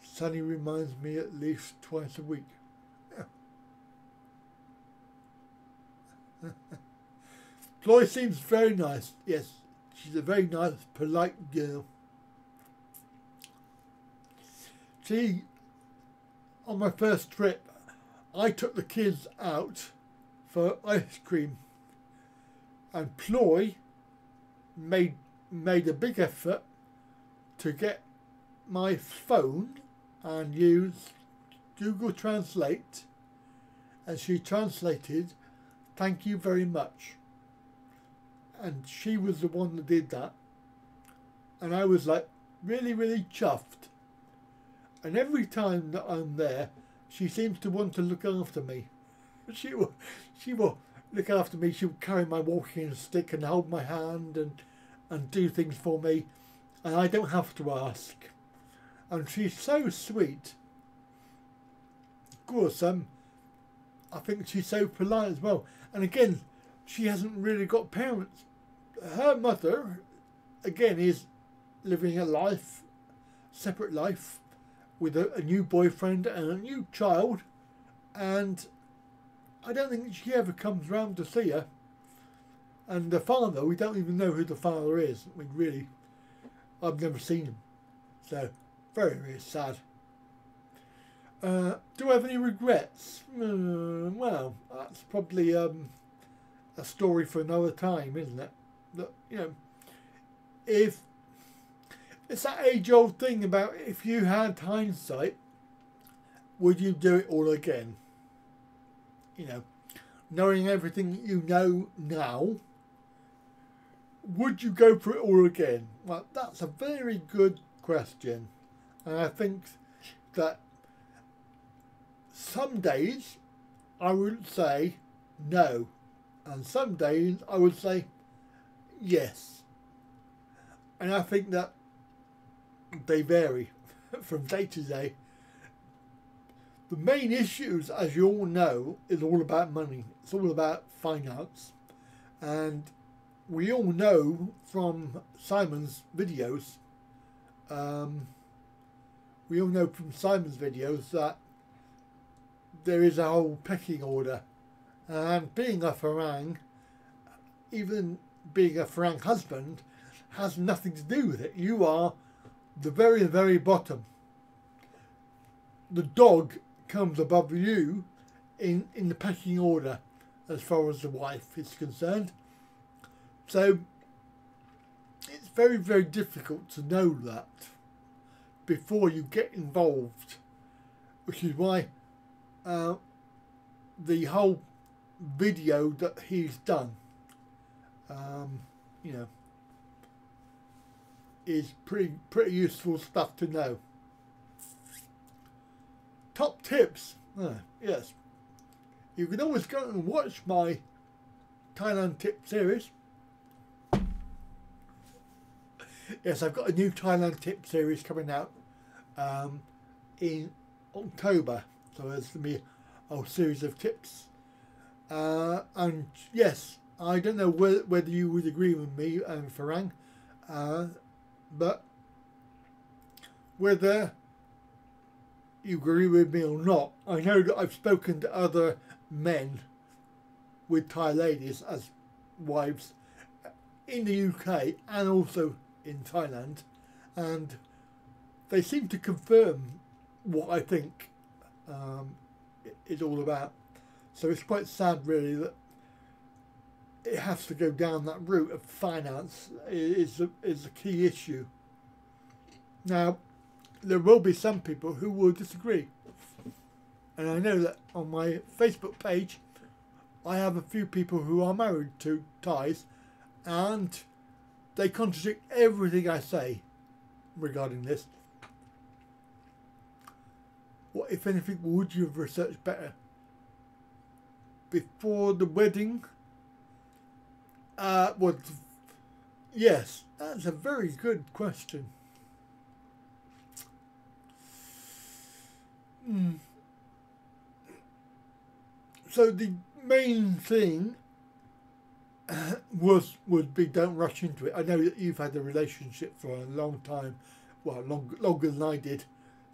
Sunny reminds me at least twice a week. Ploy seems very nice. Yes, she's a very nice, polite girl. See, on my first trip, I took the kids out for ice cream, and Ploy made a big effort to get my phone and use Google Translate, and she translated, "Thank you very much." And she was the one that did that, and I was like really, really chuffed. And every time that I'm there, she seems to want to look after me. She will look after me. She'll carry my walking stick and hold my hand and do things for me, and I don't have to ask. And she's so sweet. Of course, I think she's so polite as well. And again, she hasn't really got parents. Her mother, again, is living a life, separate life, with a new boyfriend and a new child, and I don't think she ever comes round to see her. And the father, we don't even know who the father is. I've never seen him. So, very, very sad. Do I have any regrets? Well, that's probably a story for another time, isn't it? That, you know, if it's that age-old thing about if you had hindsight, would you do it all again? You know, knowing everything you know now, would you go for it all again? Well, that's a very good question. And I think that some days I would say no, and some days I would say yes. And I think that they vary from day to day. The main issues, as you all know, is all about money. It's all about finance. And we all know from Simon's videos, that there is a whole pecking order. And being a Farang, even being a Farang husband, has nothing to do with it. You are the very, very bottom. The dog comes above you in the pecking order as far as the wife is concerned. So it's very, very difficult to know that before you get involved, which is why the whole video that he's done, you know, is pretty useful stuff to know. Top tips. Yes. You can always go and watch my Thailand tip series. Yes, I've got a new Thailand tip series coming out in October. So there's going to be a whole series of tips. And yes, I don't know whether you would agree with me and Farang, but whether you agree with me or not, I know that I've spoken to other men with Thai ladies as wives in the UK and also in Thailand, and they seem to confirm what I think it's all about. So it's quite sad really that it has to go down that route of finance is a key issue. Now, there will be some people who will disagree. And I know that on my Facebook page, I have a few people who are married to Thais, and they contradict everything I say regarding this. What, if anything, would you have researched better before the wedding? Well, yes, that's a very good question. So the main thing would be don't rush into it. I know that you've had a relationship for a long time, well, longer than I did.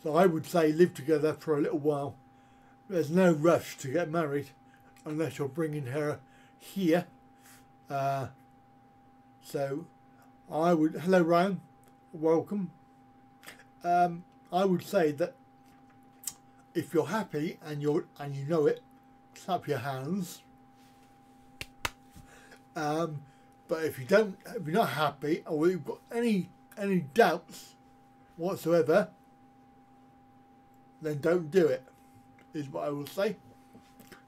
So I would say live together for a little while. There's no rush to get married unless you're bringing her here. So I would, hello Ryan, welcome. I would say that if you're happy and you know it, clap your hands. But if you're not happy or you've got any doubts whatsoever, then don't do it, is what I will say.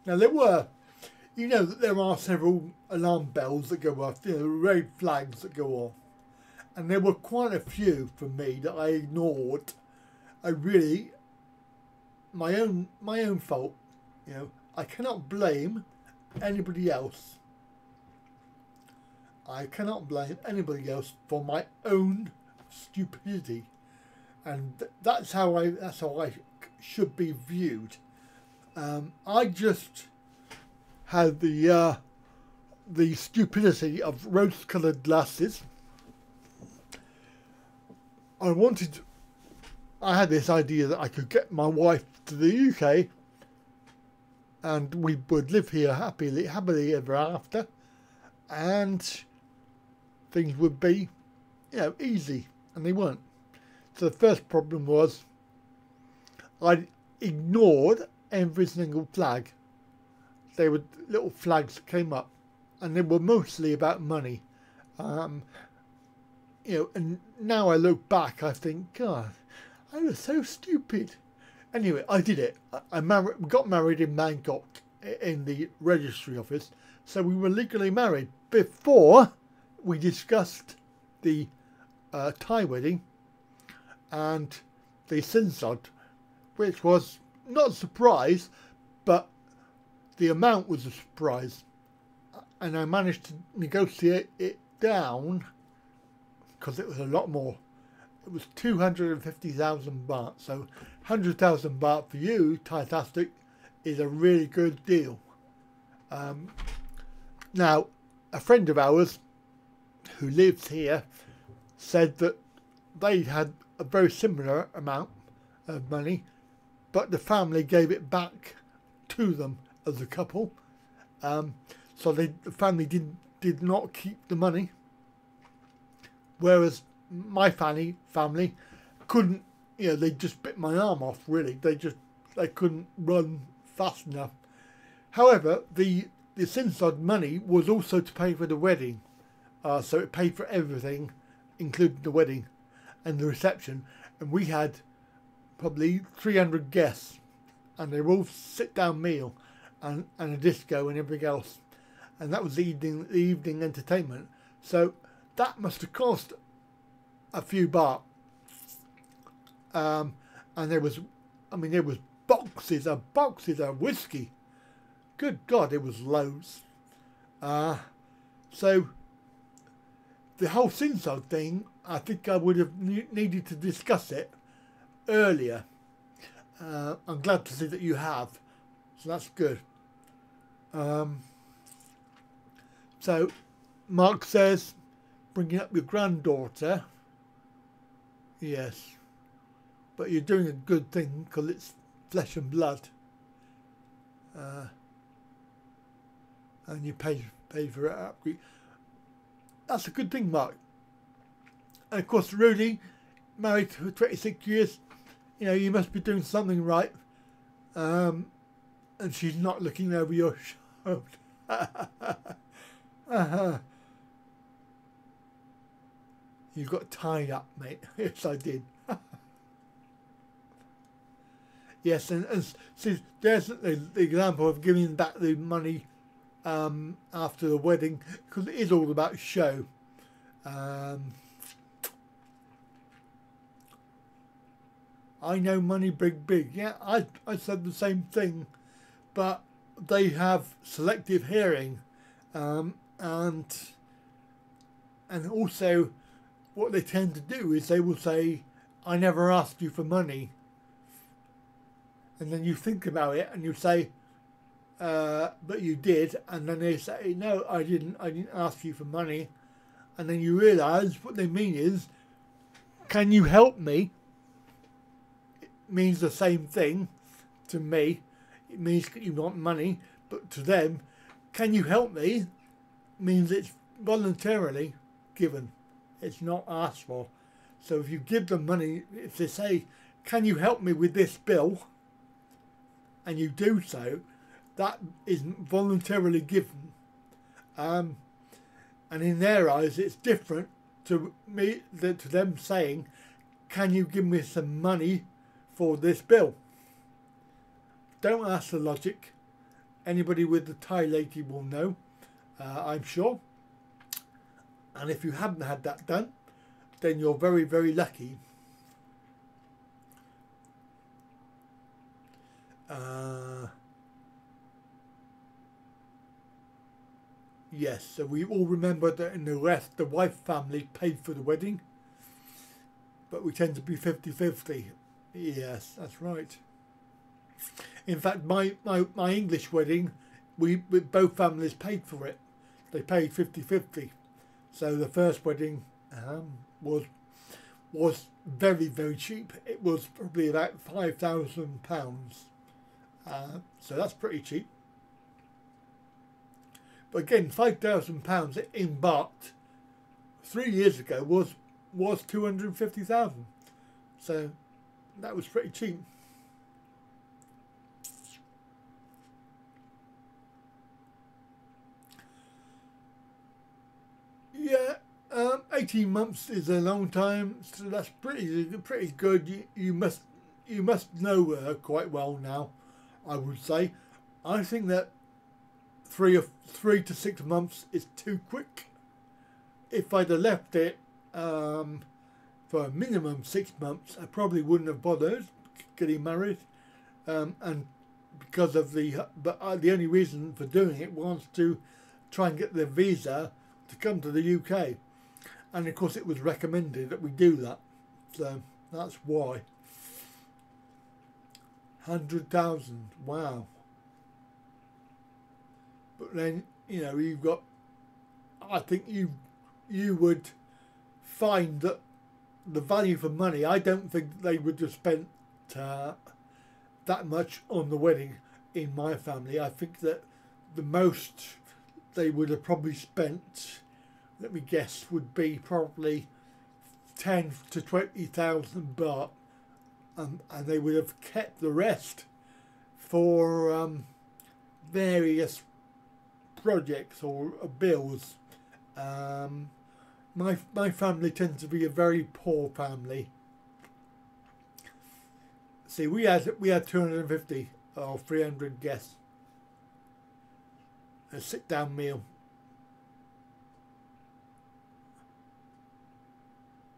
Now you know that there are several alarm bells that go off, you know, red flags that go off. And there were quite a few for me that I ignored. My own fault, you know. I cannot blame anybody else. I cannot blame anybody else for my own stupidity. And that's how I should be viewed. I just had the stupidity of rose-coloured glasses. I had this idea that I could get my wife to the UK and we would live here happily ever after, and things would be, you know, easy, and they weren't. So the first problem was I ignored every single flag. They were little flags that came up, and they were mostly about money. You know, and now I look back, I think, God, I was so stupid. Anyway, I did it. I got married in Bangkok in the registry office, so we were legally married before we discussed the Thai wedding and the sinsod, which was not a surprise, but the amount was a surprise, and I managed to negotiate it down because it was a lot more. It was 250,000 baht, so 100,000 baht for you, Thai-tastic, is a really good deal. Now, a friend of ours who lives here said that they had a very similar amount of money, but the family gave it back to them as a couple. So the family did not keep the money, whereas my family couldn't, you know, they just bit my arm off, really. They couldn't run fast enough. However, the sinsod money was also to pay for the wedding. So it paid for everything, including the wedding and the reception. And we had probably 300 guests, and they were all sit-down meal and a disco and everything else. And that was the evening entertainment. So that must have cost a few baht. And there was boxes of whiskey. Good God, it was loads. So the whole sinsod thing, I think I would have needed to discuss it earlier. I'm glad to see that you have, so that's good. So Mark says, bringing up your granddaughter. Yes, but you're doing a good thing because it's flesh and blood. and you pay for it up. That's a good thing, Mark. And of course, Rudy, married for 26 years. You know, you must be doing something right. And she's not looking over your shoulder. You got tied up, mate. Yes, I did. Yes, and see, there's the example of giving back the money after the wedding, because it is all about show. I know money big. Yeah, I said the same thing, but they have selective hearing, and also what they tend to do is they will say, I never asked you for money. And then you think about it and you say, but you did. And then they say, no, I didn't ask you for money. And then you realise what they mean is, can you help me? It means the same thing to me. It means you want money, but to them, can you help me? Means it's voluntarily given. It's not asked for. So if you give them money, if they say, can you help me with this bill? And you do so, that isn't voluntarily given. And in their eyes, it's different to me, to them saying, can you give me some money for this bill? Don't ask the logic. Anybody with the Thai lady will know, I'm sure. And if you haven't had that done, then you're very lucky. Yes, so we all remember that in the West, the wife family paid for the wedding, but we tend to be 50-50. Yes, that's right. In fact, my English wedding, we both families paid for it. They paid 50-50. So the first wedding was very cheap. It was probably about £5,000. So that's pretty cheap. But again, £5,000 in baht 3 years ago was 250,000. So that was pretty cheap. Yeah, 18 months is a long time, so that's pretty good. You must know her quite well now, I would say. I think that 3 to 6 months is too quick. If I'd have left it for a minimum 6 months, I probably wouldn't have bothered getting married. And because of the only reason for doing it was to try and get the visa to come to the UK, and of course it was recommended that we do that, so that's why. 100,000, wow. But then, you know, you've got, I think you would find that the value for money, I don't think they would have spent that much on the wedding in my family. I think that the most they would have probably spent, let me guess, would be probably 10 to 20,000 baht, and they would have kept the rest for various projects or bills. My family tends to be a very poor family. See, we had 250 or 300 guests. A sit-down meal.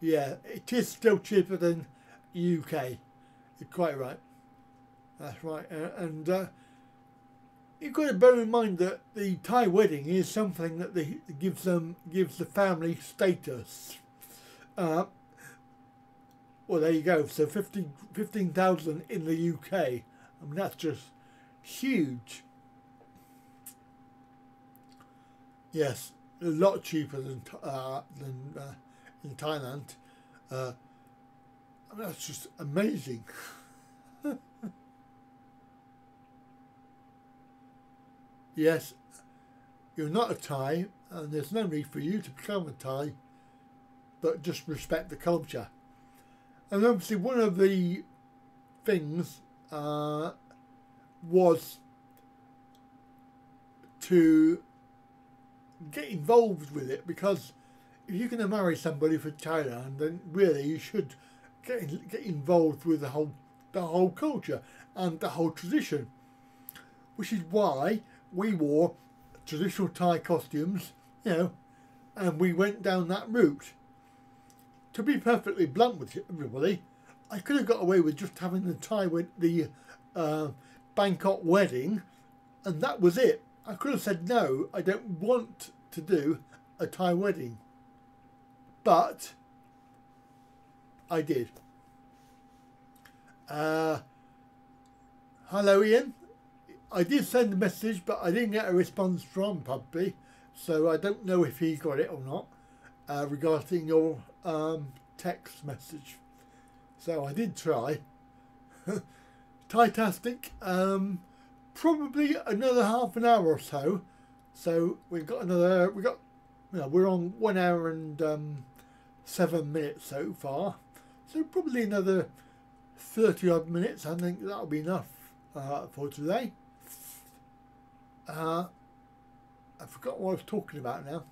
Yeah, it is still cheaper than UK. You're quite right. That's right. And you've got to bear in mind that the Thai wedding is something that gives the family status. Well, there you go. So 15,000 in the UK. I mean, that's just huge. Yes, a lot cheaper than in Thailand. That's just amazing. Yes, you're not a Thai, and there's no need for you to become a Thai, but just respect the culture. And obviously one of the things was to get involved with it, because if you're going to marry somebody for Thailand, then really you should get involved with the whole culture and the whole tradition, which is why we wore traditional Thai costumes, you know, and we went down that route. To be perfectly blunt with everybody, I could have got away with just having the Bangkok wedding, and that was it. I could have said no, I don't want to do a Thai wedding, but I did. Hello Ian, I did send a message, but I didn't get a response from Puppy, so I don't know if he got it or not regarding your text message. So I did try. Thai-tastic. Probably another half an hour or so. So we're on 1 hour and 7 minutes so far. So probably another 30 odd minutes. I think that'll be enough for today. I forgot what I was talking about now.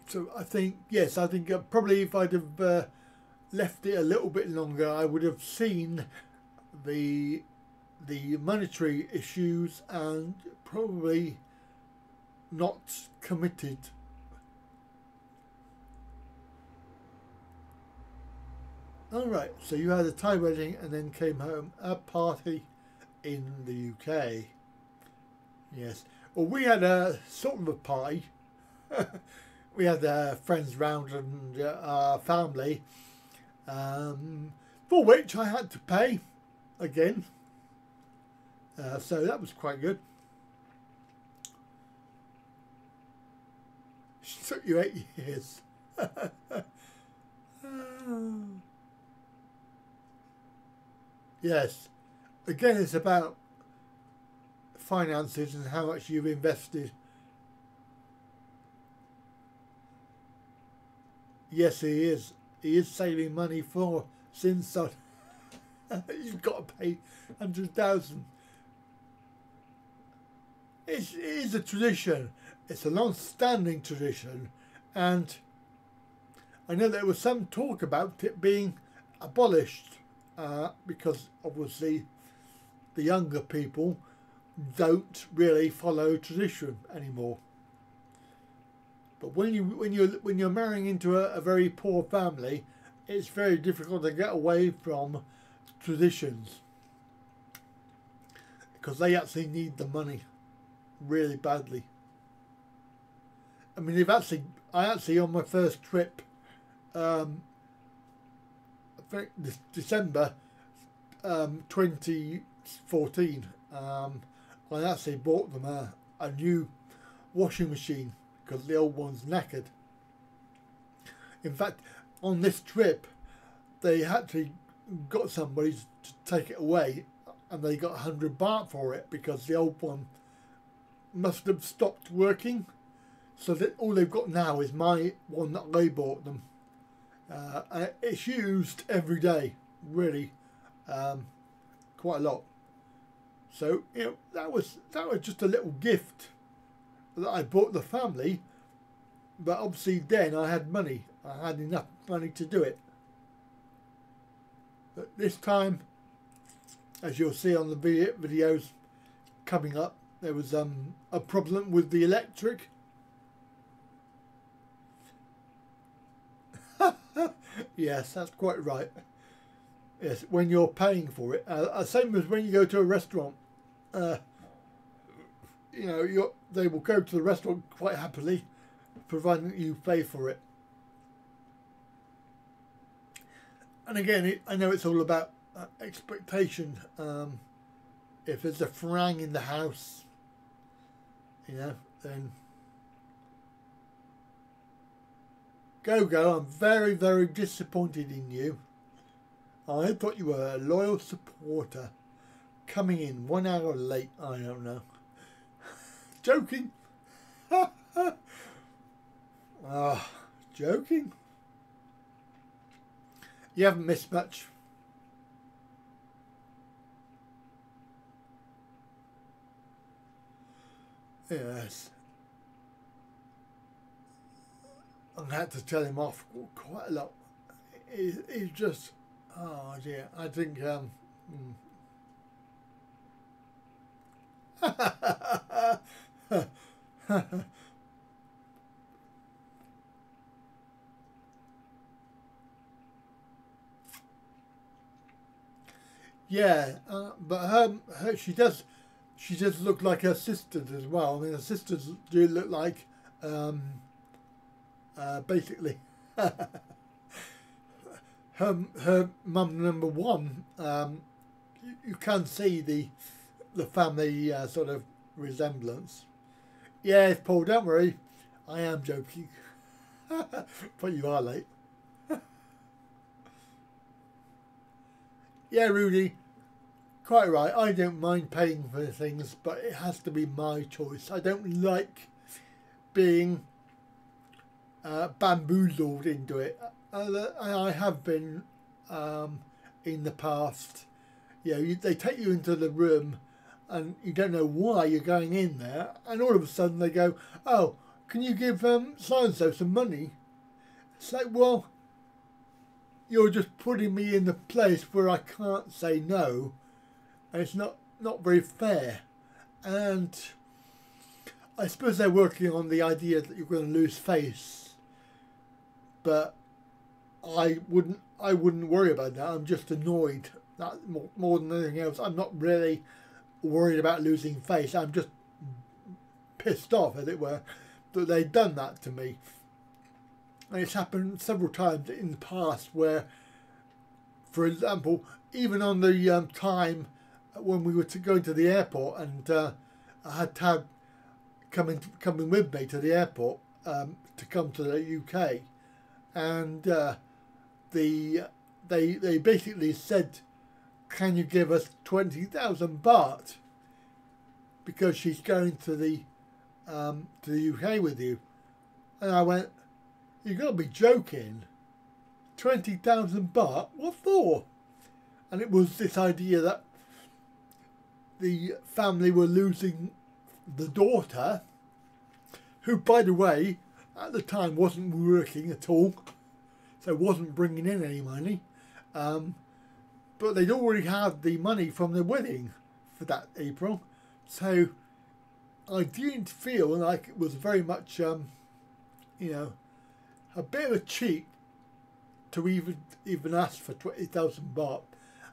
So I think, yes, I think probably if I'd have left it a little bit longer, I would have seen the monetary issues and probably not committed. Alright, so you had a Thai wedding and then came home, a party in the UK. Yes. Well, we had a sort of a party. We had friends round and our family, for which I had to pay again. So that was quite good. It took you 8 years. Yes. Again, it's about finances and how much you've invested. Yes, he is. He is saving money for Sinson. You've got to pay 100,000. It is a tradition. It's a long-standing tradition, and I know there was some talk about it being abolished because obviously the younger people don't really follow tradition anymore. But when you're marrying into a very poor family, it's very difficult to get away from traditions, because they actually need the money really badly. I mean, I actually on my first trip, I think this December 2014, I actually bought them a new washing machine, because the old one's knackered. In fact, on this trip, they actually got somebody to take it away, and they got 100 baht for it, because the old one must have stopped working. So that all they've got now is my one that I bought them. And it's used every day, really, quite a lot. So you know, that was just a little gift that I bought the family, but obviously then I had money. I had enough money to do it. But this time, as you'll see on the videos coming up, there was a problem with the electric. Yes, that's quite right. Yes, when you're paying for it, same as when you go to a restaurant. You know, they will go to the restaurant quite happily, providing you pay for it. And again, I know it's all about expectation. If there's a farang in the house, you know, then Go, I'm very, very disappointed in you. I thought you were a loyal supporter. Coming in 1 hour late, I don't know. Joking. Joking. You haven't missed much. Yes. I had to tell him off quite a lot. He's just, oh dear, I think, yeah, but she does look like her sisters as well. I mean, her sisters do look like, basically, her mum number one. You can see the family sort of resemblance. Yes, Paul, don't worry, I am joking, but you are late. Yeah, Rudy, quite right. I don't mind paying for things, but it has to be my choice. I don't like being bamboozled into it. I have been in the past. You know, they take you into the room and you don't know why you're going in there, and all of a sudden they go, oh, can you give so-and-so some money? It's like, well, you're just putting me in the place where I can't say no, and it's not very fair. And I suppose they're working on the idea that you're going to lose face, but I wouldn't worry about that. I'm just annoyed that more than anything else. I'm not really worried about losing face. I'm just pissed off, as it were, that they've done that to me. And it's happened several times in the past where, for example, even on the time when we were going to the airport, and I had Tab coming with me to the airport to come to the UK, and they basically said, can you give us 20,000 baht because she's going to the UK with you? And I went, you got to be joking. 20,000 baht? What for? And it was this idea that the family were losing the daughter, who, by the way, at the time wasn't working at all, so wasn't bringing in any money. But they'd already had the money from the wedding for that April. So I didn't feel like it was very much, you know, a bit of a cheat to even ask for 20,000 baht.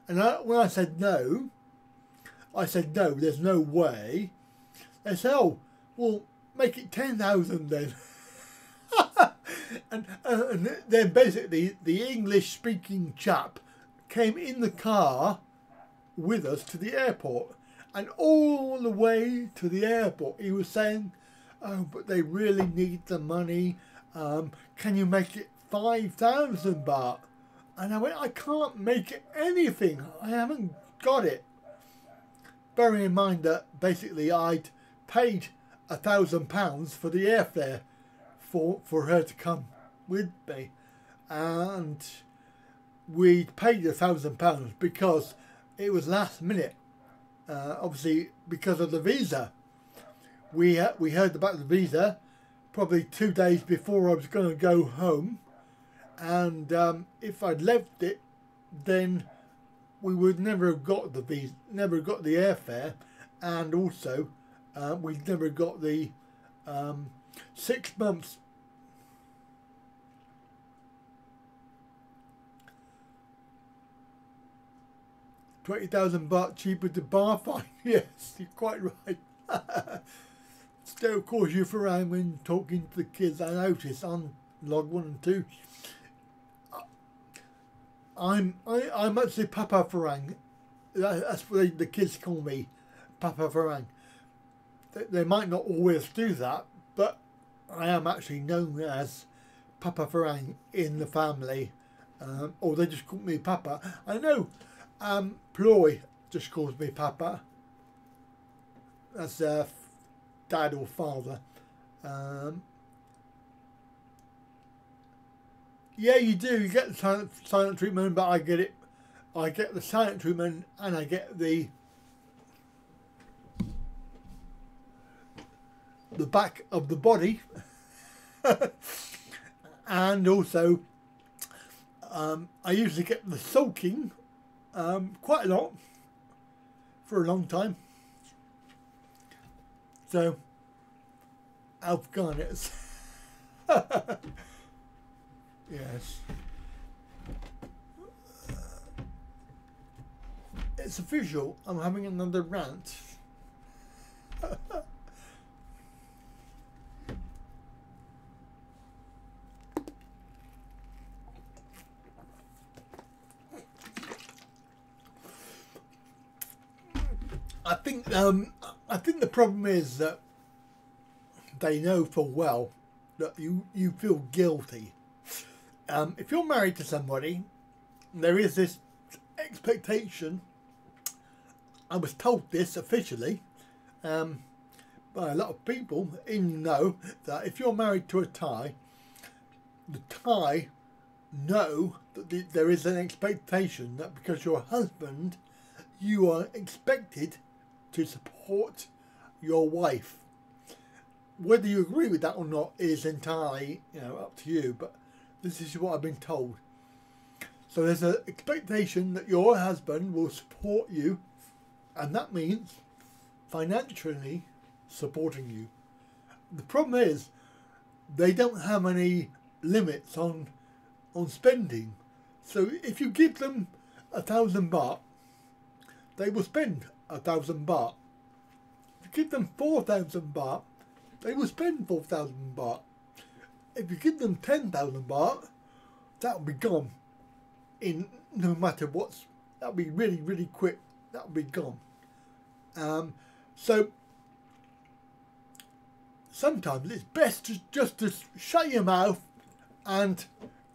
And when I said no, there's no way. They said, oh, well, make it 10,000 then. and then basically the English-speaking chap came in the car with us to the airport. And all the way to the airport, he was saying, oh, but they really need the money. Can you make it 5,000 baht? And I went, I can't make it anything. I haven't got it. Bearing in mind that basically I'd paid £1,000 for the airfare for her to come with me. And we paid £1,000 because it was last minute. Obviously, because of the visa. We heard about the visa probably 2 days before I was going to go home, and if I'd left it, then we would never have got the visa, never got the airfare, and also we never got the 6 months. £20,000 baht cheaper to bar fine. Yes, you're quite right. Still cause you for around when talking to the kids. I noticed on log 1 and 2. I'm actually Papa Farang. That's what the kids call me, Papa Farang. They might not always do that, but I am actually known as Papa Farang in the family, or they just call me Papa. I know. Ploy just calls me Papa. That's dad or father. Yeah, you do. You get the silent treatment, but I get it. I get the silent treatment, and I get the back of the body, and also I usually get the sulking quite a lot for a long time. So, Afghanis. Yes. It's official. I'm having another rant. I think the problem is that they know full well that you feel guilty. If you're married to somebody, there is this expectation. I was told this officially by a lot of people that if you're married to a Thai, the Thai know that there is an expectation that because you're a husband, you are expected to support your wife. Whether you agree with that or not is entirely, up to you, but this is what I've been told. So there's an expectation that your husband will support you, and that means financially supporting you. The problem is they don't have any limits on spending. So if you give them 1,000 baht, they will spend 1,000 baht. If you give them 4,000 baht, they will spend 4,000 baht. If you give them 10,000 baht, that will be gone in no matter what's. That will be really, really quick. That will be gone. So sometimes it's best to just to shut your mouth and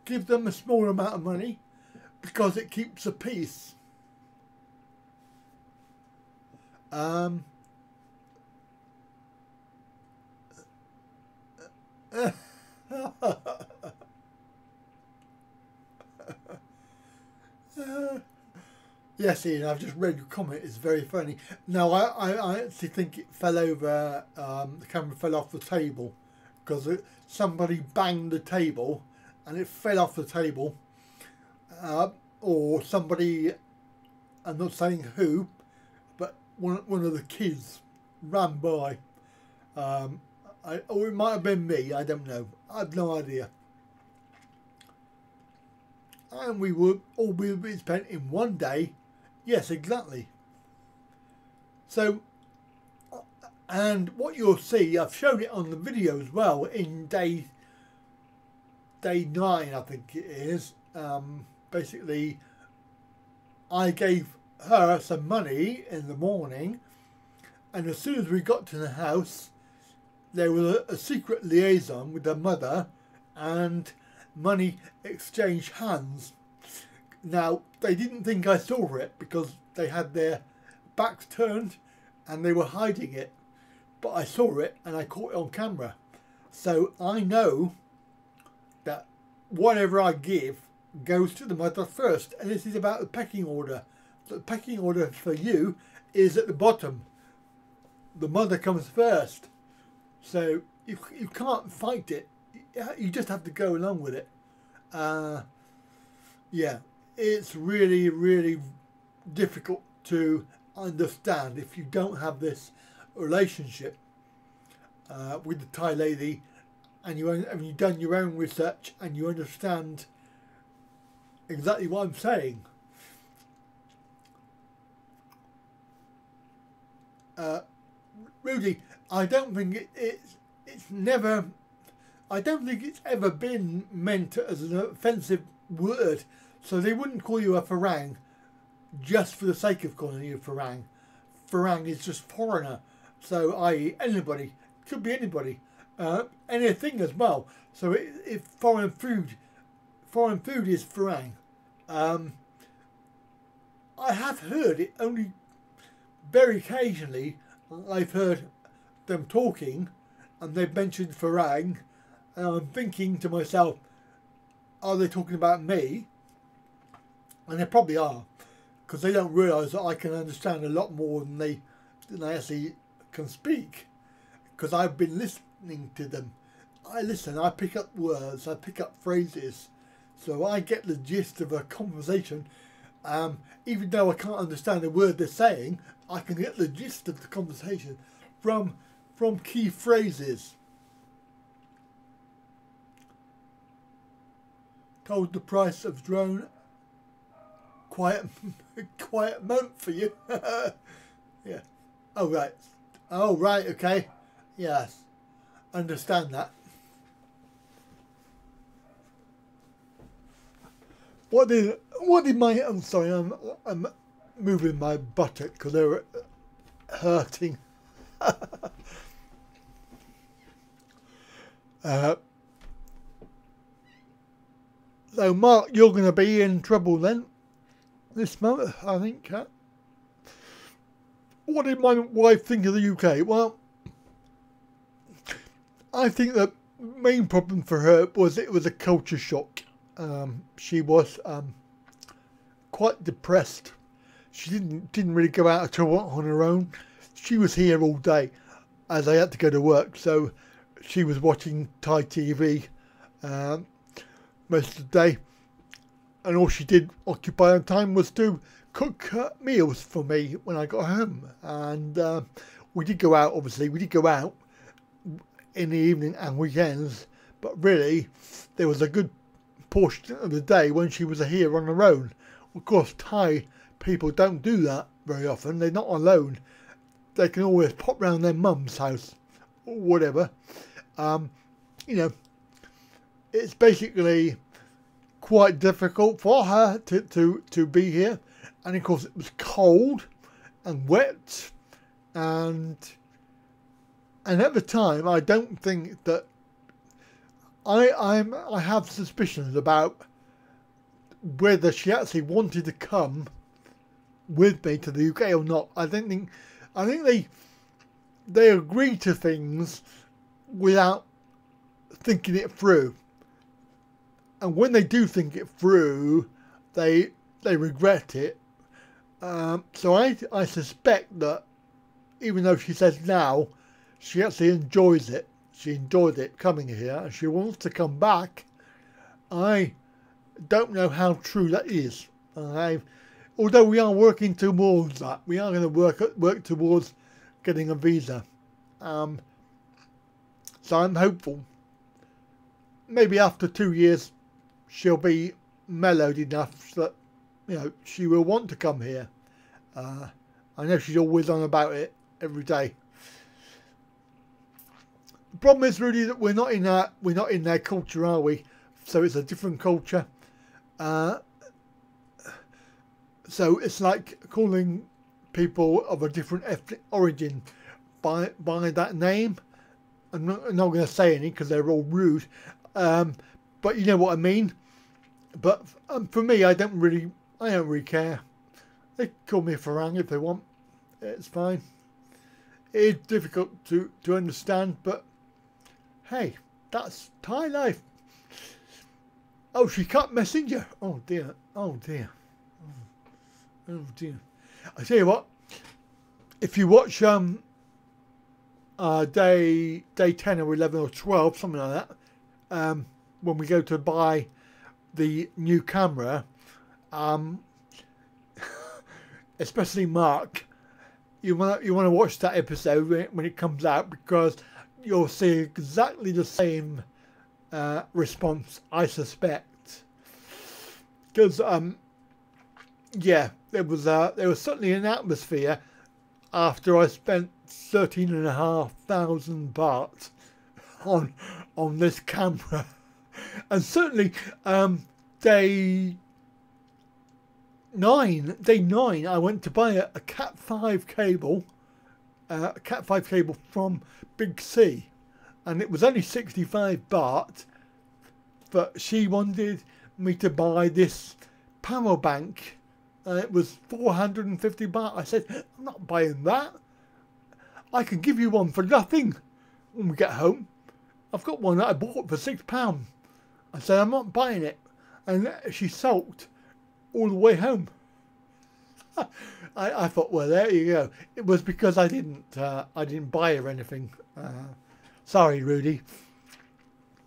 give them a small amount of money because it keeps the peace. Yes, Ian, I've just read your comment. It's very funny. No, I actually think it fell over, the camera fell off the table because somebody banged the table and it fell off the table. Or somebody, I'm not saying who, but one of the kids ran by. Or it might have been me, I don't know. I have no idea. And we would all be spent in one day. Yes, exactly. So, and what you'll see, I've shown it on the video as well, in day 9, I think it is. Basically, I gave her some money in the morning, and as soon as we got to the house, there was a secret liaison with her mother, and money exchanged hands. Now, they didn't think I saw it because they had their backs turned and they were hiding it. But I saw it and I caught it on camera. So I know that whatever I give goes to the mother first. And this is about the pecking order. The pecking order for you is at the bottom. The mother comes first. So you can't fight it. You just have to go along with it. Yeah. It's really, really difficult to understand if you don't have this relationship with the Thai lady, and you've done your own research and you understand exactly what I'm saying. Rudy, I don't think I don't think it's ever been meant as an offensive word. So they wouldn't call you a Farang just for the sake of calling you a Farang. Farang is just foreigner. So i.e. anybody. Could be anybody. Anything as well. So if foreign food is Farang. I have heard it only very occasionally. I've heard them talking, and they mentioned Farang, and I'm thinking to myself, are they talking about me? And they probably are, because they don't realise that I can understand a lot more than they actually can speak, because I've been listening to them. I listen, I pick up words, I pick up phrases, so I get the gist of a conversation. Even though I can't understand the word they're saying, I can get the gist of the conversation from key phrases. Told the price of drone. Quiet moment for you. Yeah. Oh right. Oh right. Okay. Yes. Understand that. What did my? I'm sorry. I'm moving my buttock because they're hurting. So Mark, you're going to be in trouble then this month, I think. What did my wife think of the UK? Well, I think the main problem for her was it was a culture shock. She was quite depressed. She didn't really go out at all on her own. She was here all day as I had to go to work, so she was watching Thai TV most of the day, and all she did occupy her time was to cook meals for me when I got home. And we did go out, obviously, we did go out in the evening and weekends, but really there was a good portion of the day when she was here on her own. Of course, Thai people don't do that very often. They're not alone. They can always pop round their mum's house or whatever. You know, it's basically quite difficult for her to be here. And of course it was cold and wet, and at the time I don't think that I have suspicions about whether she actually wanted to come with me to the UK or not. I think they agree to things without thinking it through, and when they do think it through, they regret it. So I suspect that even though she says now, she actually enjoys it. She enjoyed it coming here, and she wants to come back. I don't know how true that is. Although we are working towards that, we are going to work towards getting a visa. So I'm hopeful. Maybe after 2 years, she'll be mellowed enough that, you know, she will want to come here. I know she's always on about it every day. The problem is really that we're not in their culture, are we? So it's a different culture. So it's like calling people of a different ethnic origin by that name. I'm not going to say any because they're all rude. But you know what I mean. But for me, I don't really care. They call me Farang if they want. It's fine. It is difficult to understand, but hey, that's Thai life. Oh, she cut Messenger. Oh dear. Oh dear. Oh dear. I tell you what. If you watch day 10 or 11 or 12, something like that, when we go to buy the new camera, especially Mark, you want to watch that episode when it comes out, because you'll see exactly the same response, I suspect. Because yeah, there was certainly an atmosphere after I spent 13,500 baht on this camera, and certainly day 9 I went to buy a Cat 5 cable, from Big C, and it was only 65 baht, but she wanted me to buy this power bank, and it was 450 baht. I said, I'm not buying that. I can give you one for nothing when we get home. I've got one that I bought for £6. I said, I'm not buying it. And she sulked all the way home. I thought, well, there you go. It was because I didn't buy her anything. Sorry, Rudy.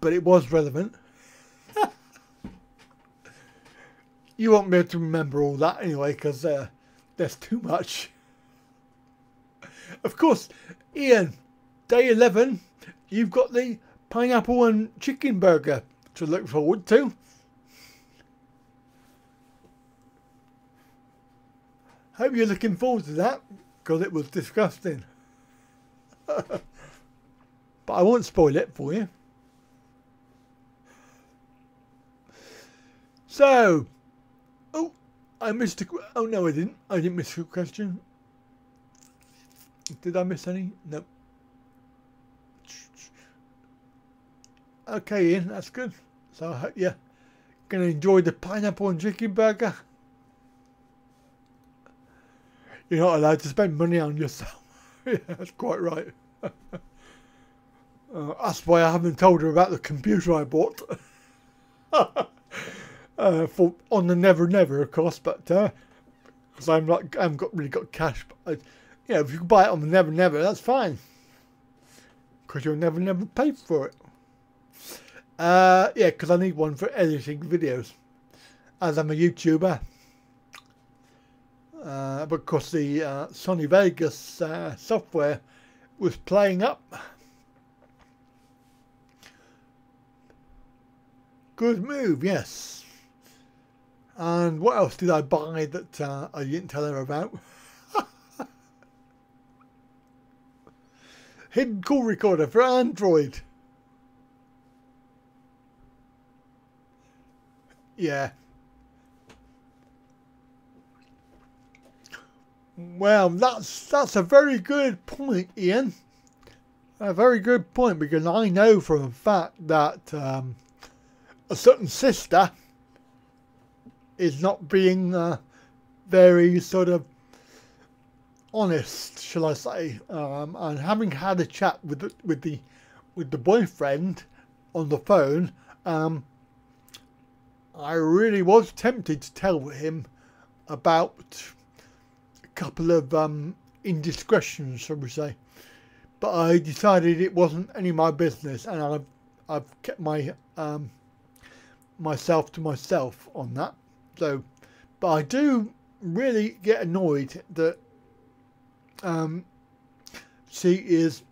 But it was relevant. You won't be able to remember all that anyway, because there's too much. Of course, Ian, day 11, you've got the pineapple and chicken burger to look forward to. Hope you're looking forward to that, because it was disgusting. But I won't spoil it for you. So, oh, I missed a... Oh, no, I didn't. I didn't miss a question. Did I miss any? No. Okay, Ian, that's good. So I hope you're going to enjoy the pineapple and chicken burger. You're not allowed to spend money on yourself. Yeah, that's quite right. That's why I haven't told her about the computer I bought. For on the Never Never, of course, but because I haven't really got cash. But yeah, if you can buy it on the Never Never, that's fine. Because you'll never pay for it. Yeah, because I need one for editing videos, as I'm a YouTuber. But of course the Sony Vegas software was playing up. Good move, yes. And what else did I buy that I didn't tell her about? Hidden call recorder for Android. Yeah. Well, that's a very good point, Ian. A very good point, because I know for a fact that a certain sister is not being very sort of honest, shall I say? And having had a chat with the boyfriend on the phone, I really was tempted to tell him about a couple of indiscretions, shall we say, but I decided it wasn't any of my business, and I've kept my myself to myself on that. So, but I do really get annoyed that she is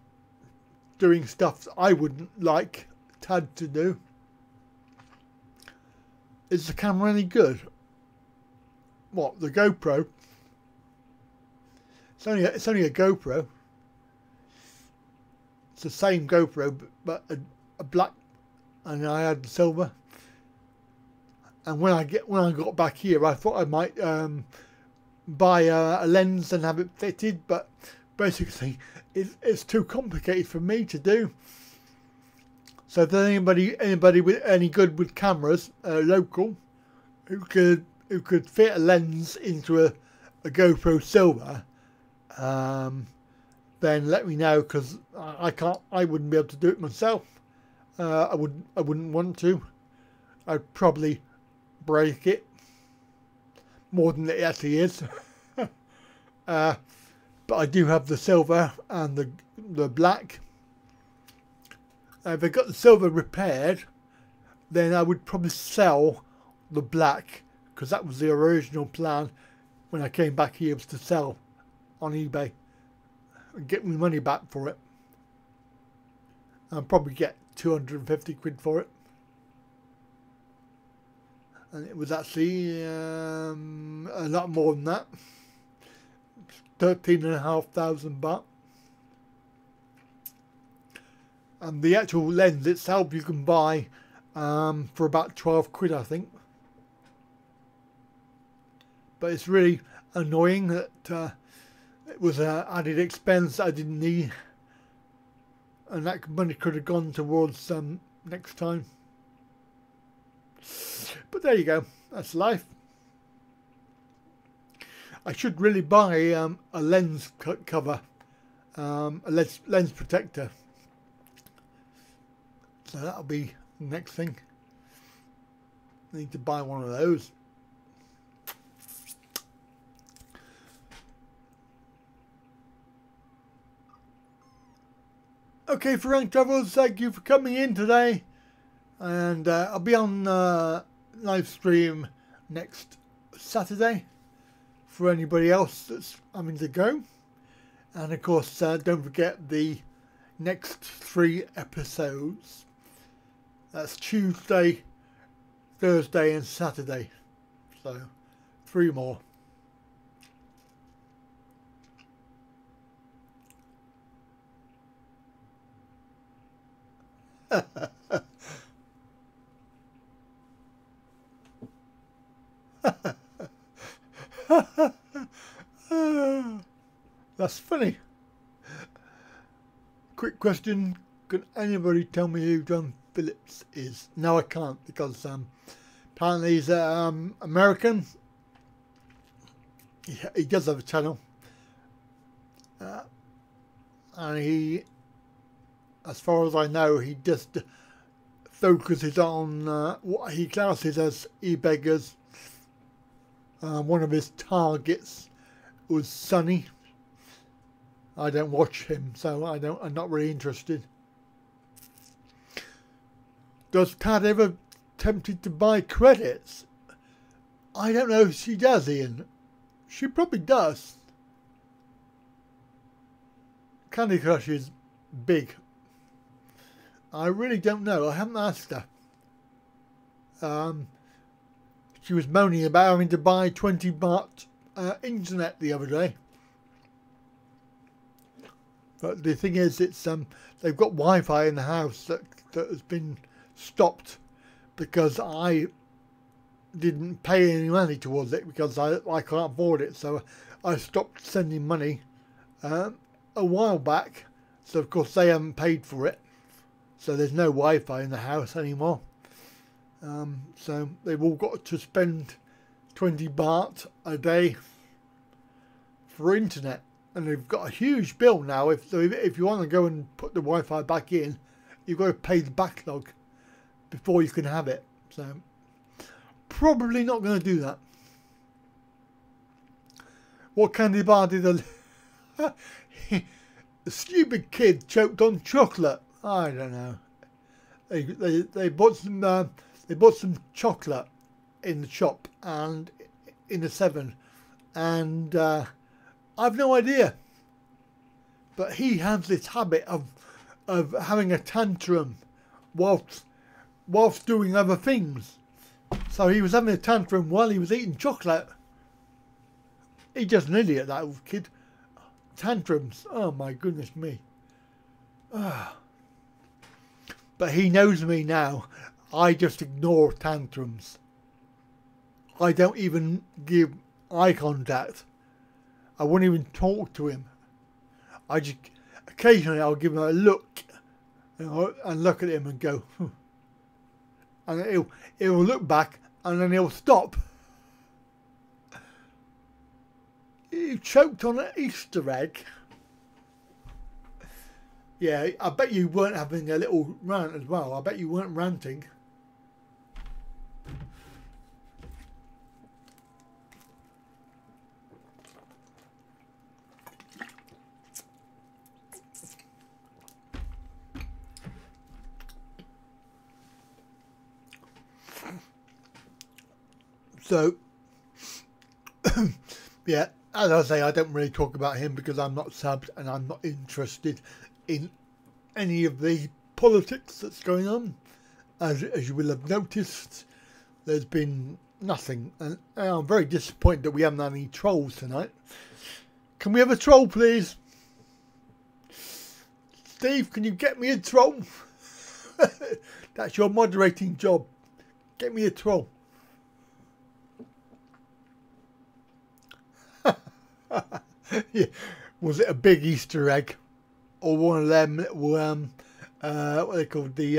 doing stuff that I wouldn't like Tad to do. Is the camera any good? What, the GoPro? It's only a GoPro. It's the same GoPro, but a black, and I had the silver. And when I got back here, I thought I might buy a lens and have it fitted, but basically it's too complicated for me to do. So if there's anybody with any good with cameras, local, who could fit a lens into a GoPro Silver, then let me know, because I wouldn't be able to do it myself. I wouldn't want to. I'd probably break it more than it actually is. But I do have the silver and the black. If I got the silver repaired, then I would probably sell the black, because that was the original plan when I came back here, was to sell on eBay and get my money back for it. I'll probably get 250 quid for it. And it was actually a lot more than that. 13,500 baht. And the actual lens itself you can buy for about 12 quid, I think. But it's really annoying that it was an added expense I didn't need, and that money could have gone towards next time. But there you go, that's life. I should really buy a lens cover a lens protector. So that'll be the next thing. I need to buy one of those. Okay, for Rank Travels, thank you for coming in today. And I'll be on live stream next Saturday for anybody else that's having to go. And of course, don't forget the next 3 episodes. That's Tuesday, Thursday and Saturday. So 3 more. That's funny. Quick question. Can anybody tell me who John Phillips is? No, I can't, because apparently he's American. He does have a channel. And he, as far as I know, he just focuses on what he classes as e-beggars. One of his targets was Sonny. I don't watch him, so I'm not really interested. Does Tad ever tempted to buy credits? I don't know if she does, Ian. She probably does. Candy Crush is big. I really don't know. I haven't asked her. She was moaning about having to buy 20 baht internet the other day. But the thing is, it's they've got Wi-Fi in the house that has been stopped because I didn't pay any money towards it because I can't afford it. So I stopped sending money a while back. So of course they haven't paid for it. So there's no Wi-Fi in the house anymore. So they've all got to spend 20 baht a day for internet. And they've got a huge bill now. If you want to go and put the Wi-Fi back in, you've got to pay the backlog before you can have it. So probably not going to do that. What candy bar did the stupid kid choked on chocolate? I don't know. They bought some chocolate in the shop and in the 7, and I've no idea. But he has this habit of having a tantrum whilst doing other things. So he was having a tantrum while he was eating chocolate. He's just an idiot, that old kid. Tantrums. Oh my goodness me. But he knows me now. I just ignore tantrums. I don't even give eye contact. I won't even talk to him. I just occasionally I'll give him a look, and look at him and go, and he'll look back and then he'll stop. You choked on an Easter egg. Yeah, I bet you weren't having a little rant as well. I bet you weren't ranting. So, yeah, as I say, I don't really talk about him because I'm not subbed and I'm not interested in any of the politics that's going on. As you will have noticed, there's been nothing, and I'm very disappointed that we haven't had any trolls tonight. Can we have a troll, please? Steve, can you get me a troll? That's your moderating job. Get me a troll. Yeah. Was it a big Easter egg, or one of them little what are they called, the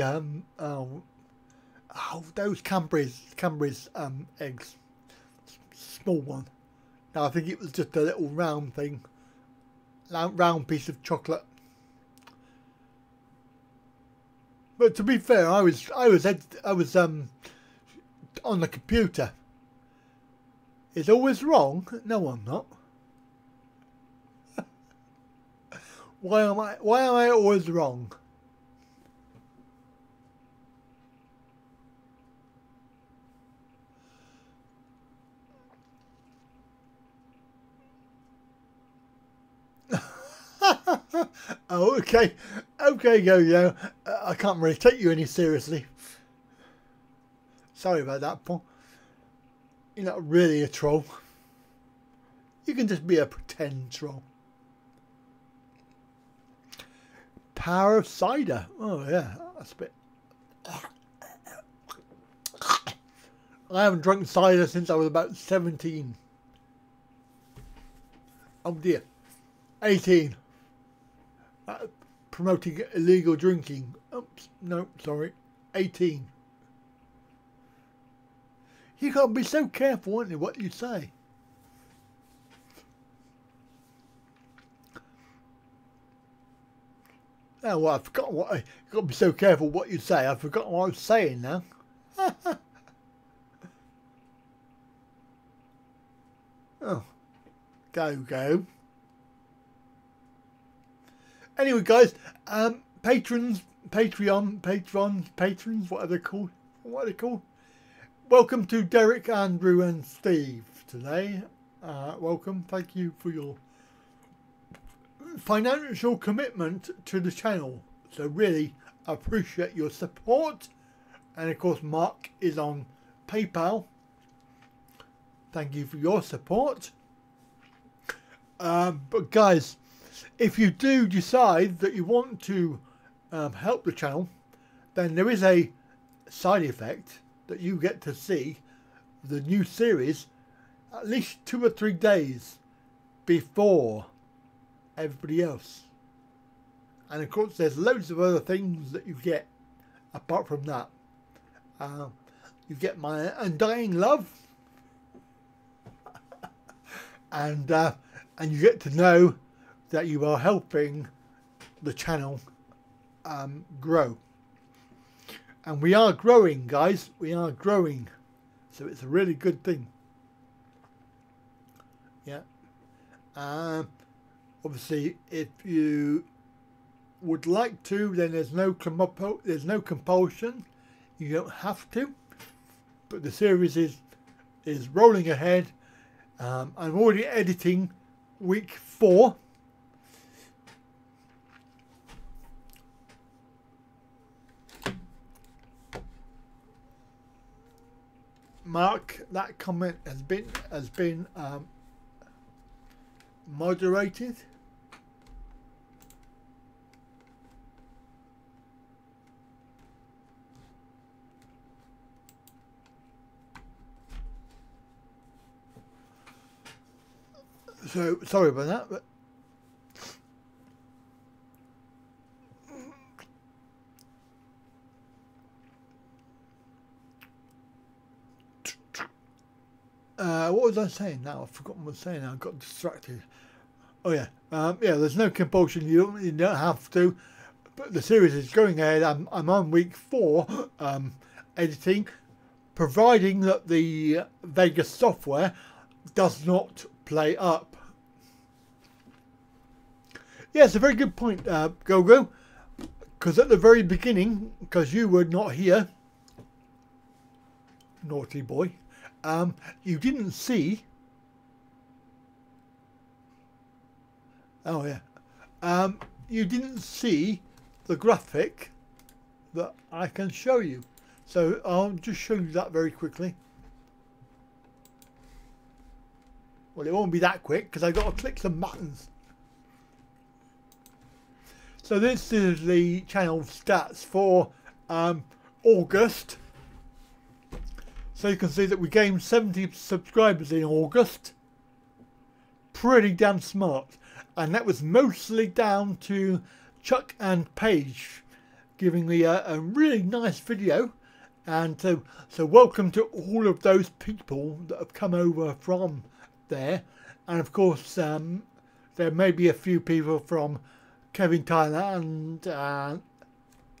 those Cadbury's eggs, small one? No, I think it was just a little round thing. round piece of chocolate. But to be fair, I was on the computer. It's always wrong. No, I'm not. Why am I always wrong? Oh, okay, Yo-Yo. I can't really take you any seriously. Sorry about that, Paul. You're not really a troll. You can just be a pretend troll. Power of cider. Oh yeah, that's a bit. I haven't drunk cider since I was about 17. Oh dear. 18. Promoting illegal drinking. Oops, no, sorry. 18. You got to be so careful, aren't you, what you say? Oh, well, I forgot what you got to be so careful what you say. I've forgotten what I was saying now. Oh, go. Anyway, guys, patrons, whatever they're called. What are they called? Welcome to Derek, Andrew, and Steve today. Welcome. Thank you for your financial commitment to the channel. So really appreciate your support. And of course, Mark is on PayPal. Thank you for your support. But guys, if you do decide that you want to help the channel, then there is a side effect that you get to see the new series at least 2 or 3 days before everybody else. And of course there's loads of other things that you get apart from that. You get my undying love, and you get to know that you are helping the channel grow. And we are growing, guys. We are growing. So it's a really good thing. Yeah. Obviously, if you would like to, then there's no compulsion. You don't have to. But the series is rolling ahead. I'm already editing week 4. Mark, that comment has been moderated. So sorry about that, but what was I saying now? I've forgotten what I was saying now. I got distracted. Oh yeah, yeah. There's no compulsion. You don't have to. But the series is going ahead. I'm on week 4 editing, providing that the Vegas software does not play up. Yeah, it's a very good point, Gogo. Because at the very beginning, because you were not here, naughty boy, you didn't see. Oh yeah, you didn't see the graphic that I can show you. So I'll just show you that very quickly. Well, it won't be that quick because I've got to click some buttons. So this is the channel stats for August. So you can see that we gained 70 subscribers in August. Pretty damn smart. And that was mostly down to Chuck and Paige giving me a really nice video. And so welcome to all of those people that have come over from there. And of course there may be a few people from Kevin Thailand,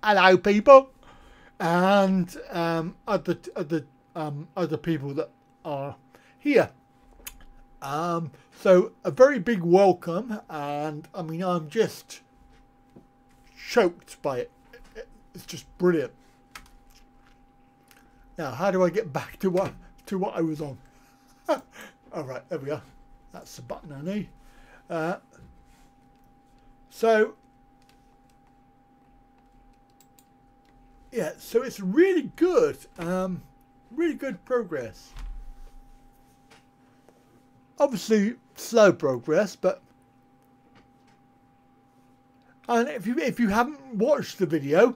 hello people, and other people that are here. So a very big welcome, and I mean, I'm just choked by it. It's just brilliant. Now, how do I get back to what I was on? All right, there we are. That's the button I need. So yeah, so it's really good. Really good progress. Obviously slow progress, but and if you haven't watched the video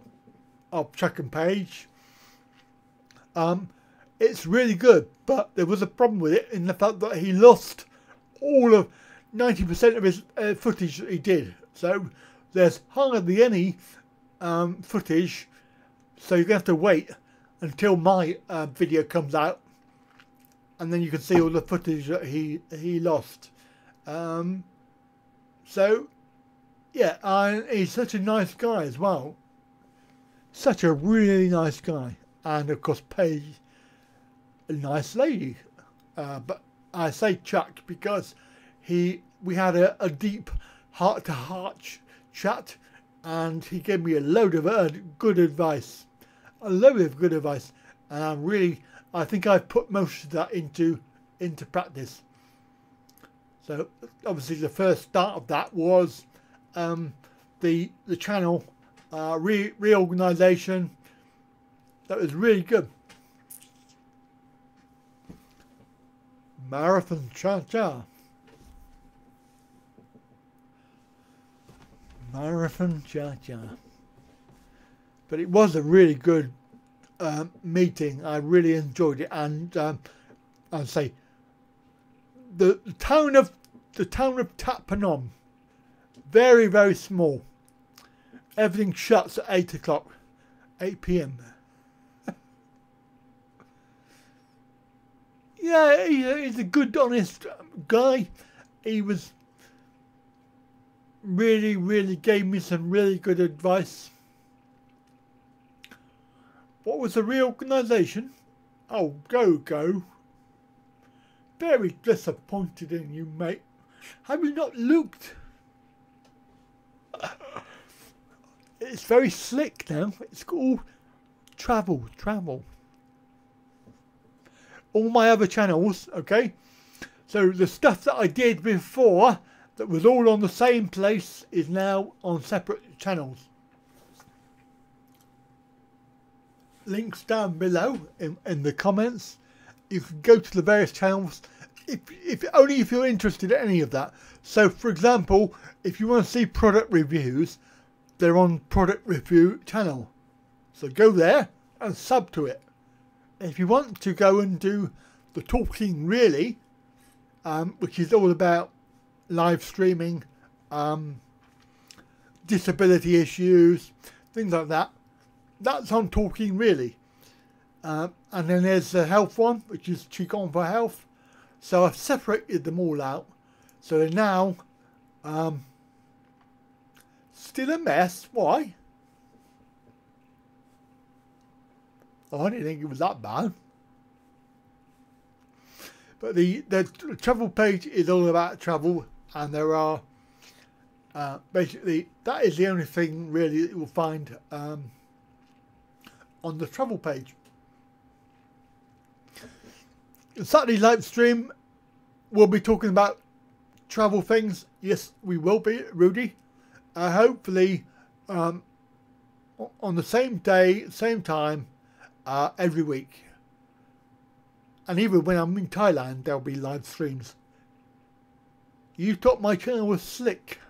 of Second Page, it's really good, but there was a problem with it in the fact that he lost all of 90% of his footage that he did. So there's hardly any footage, so you're going to have to wait until my video comes out, and then you can see all the footage that he lost. So yeah, he's such a nice guy as well. Such a really nice guy. And of course Paige, a nice lady. But I say Chuck because we had a deep heart-to-heart chat, and he gave me a load of good advice. A load of good advice. And I think I've put most of that into practice. So obviously the first start of that was the channel reorganization. That was really good. Marathon cha-cha. Marathon cha-cha. But it was a really good meeting. I really enjoyed it, and I'd say the town of Tapanom, very, very small. Everything shuts at 8 o'clock, 8 p.m. Yeah, he's a good, honest guy. He was really gave me some really good advice. What was the reorganisation? Oh, go. Very disappointed in you, mate. Have you not looked? It's very slick now. It's called travel. All my other channels, okay? So the stuff that I did before that was all on the same place is now on separate channels. Links down below in the comments. You can go to the various channels if only if you're interested in any of that. So for example, if you want to see product reviews, they're on product review channel. So go there and sub to it. If you want to go and do the talking really, which is all about live streaming, disability issues, things like that, that's on talking really. And then there's the health one, which is Qigong for Health. So I've separated them all out. So they're now still a mess. Why? Oh, I didn't think it was that bad. But the travel page is all about travel, and there are basically that is the only thing really that you will find on the travel page. The Saturday live stream, we'll be talking about travel things. Yes, we will be, Rudy. Hopefully on the same day, same time, every week. And even when I'm in Thailand, there'll be live streams. You thought my channel was slick.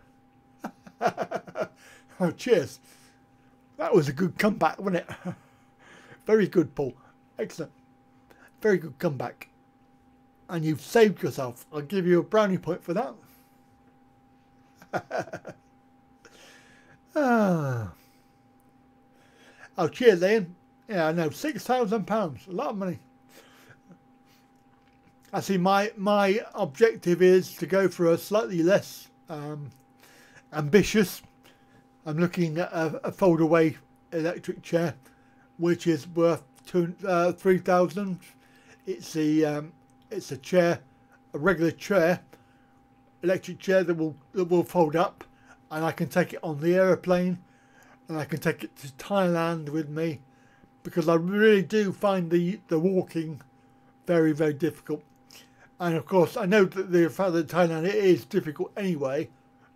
Oh, cheers. That was a good comeback, wasn't it? Very good, Paul. Excellent. Very good comeback. And you've saved yourself. I'll give you a brownie point for that. Oh, cheers, Ian. Yeah, I know. £6,000. A lot of money. Actually, my objective is to go for a slightly less ambitious. I'm looking at a fold-away electric chair, which is worth 3,000. It's a chair, a regular chair, electric chair that will fold up, and I can take it on the aeroplane, and I can take it to Thailand with me, because I really do find the walking very, very difficult. And of course, I know that the fact that Thailand it is difficult anyway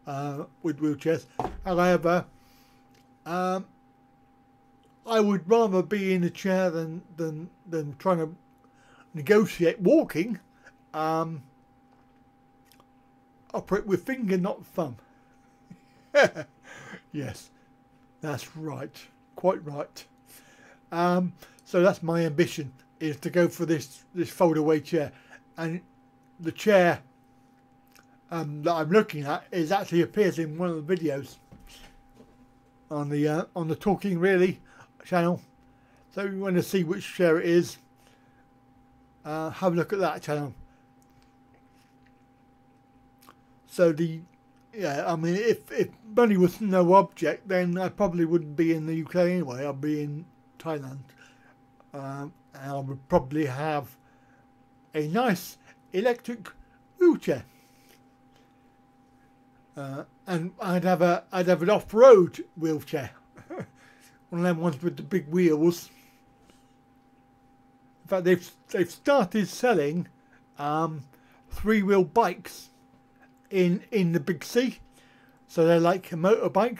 with wheelchairs. However, I would rather be in a chair than trying to negotiate walking. Operate with finger, not thumb. Yes, that's right, quite right. So that's my ambition, is to go for this fold-away chair, and the chair that I'm looking at is actually appears in one of the videos on the Talking Really channel. So if you want to see which chair it is, have a look at that channel. So I mean, if money was no object, then I probably wouldn't be in the UK anyway. I'd be in Thailand, and I would probably have a nice electric wheelchair, and I'd have an off-road wheelchair, one of them ones with the big wheels. In fact, they've started selling 3-wheel bikes in the big C, so they're like a motorbike.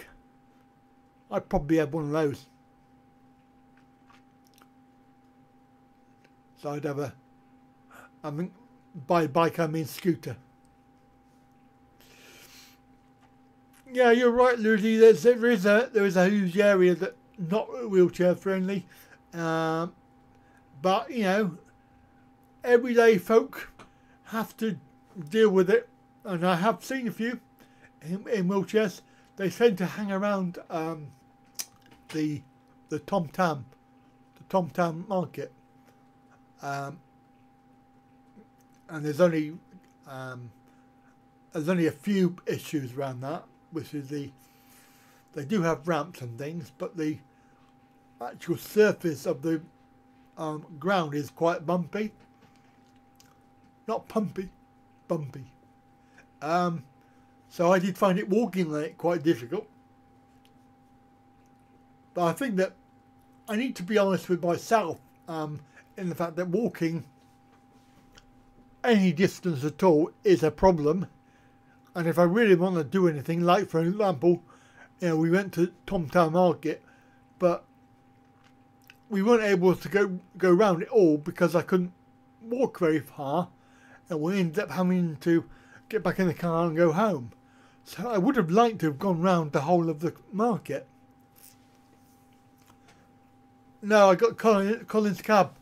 I'd probably have one of those. So I'd have I mean, by bike I mean scooter. Yeah, you're right, Lucy. There is a huge area that not wheelchair friendly, but you know, everyday folk have to deal with it, and I have seen a few in wheelchairs. They tend to hang around the Jomtiem market, and there's only a few issues around that, which is they do have ramps and things, but the actual surface of the ground is quite bumpy. Not pumpy, bumpy. So I did find walking on it quite difficult. But I think that I need to be honest with myself in the fact that walking any distance at all is a problem. And if I really want to do anything, like for example, you know, we went to Jomtiem Market, but we weren't able to go around it all because I couldn't walk very far, and we ended up having to get back in the car and go home. So I would have liked to have gone round the whole of the market. No, I got Colin's cab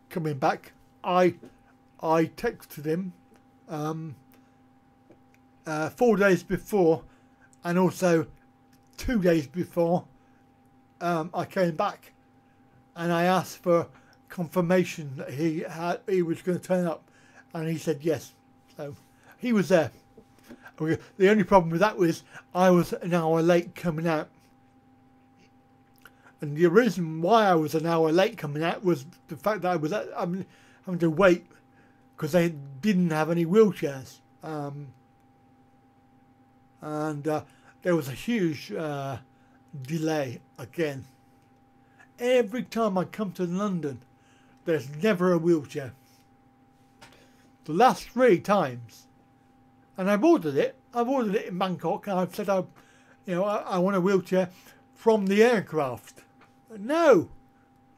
coming back. I texted him 4 days before, and also 2 days before I came back, and I asked for confirmation that he was going to turn up, and he said yes. So he was there. The only problem with that was I was an hour late coming out. And the reason why I was an hour late coming out was the fact that I was having to wait because they didn't have any wheelchairs. And there was a huge delay again. Every time I come to London, there's never a wheelchair. The last 3 times, and I've ordered it. I've ordered it in Bangkok, and I've said I want a wheelchair from the aircraft. No,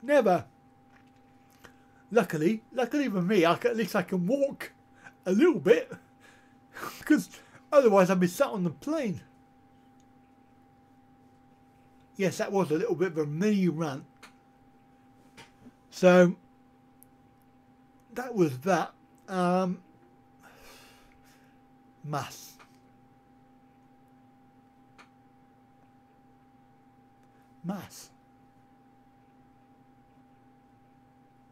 never. Luckily for me, at least I can walk a little bit, because otherwise I'd be sat on the plane. Yes, that was a little bit of a mini rant. So that was that. Mass.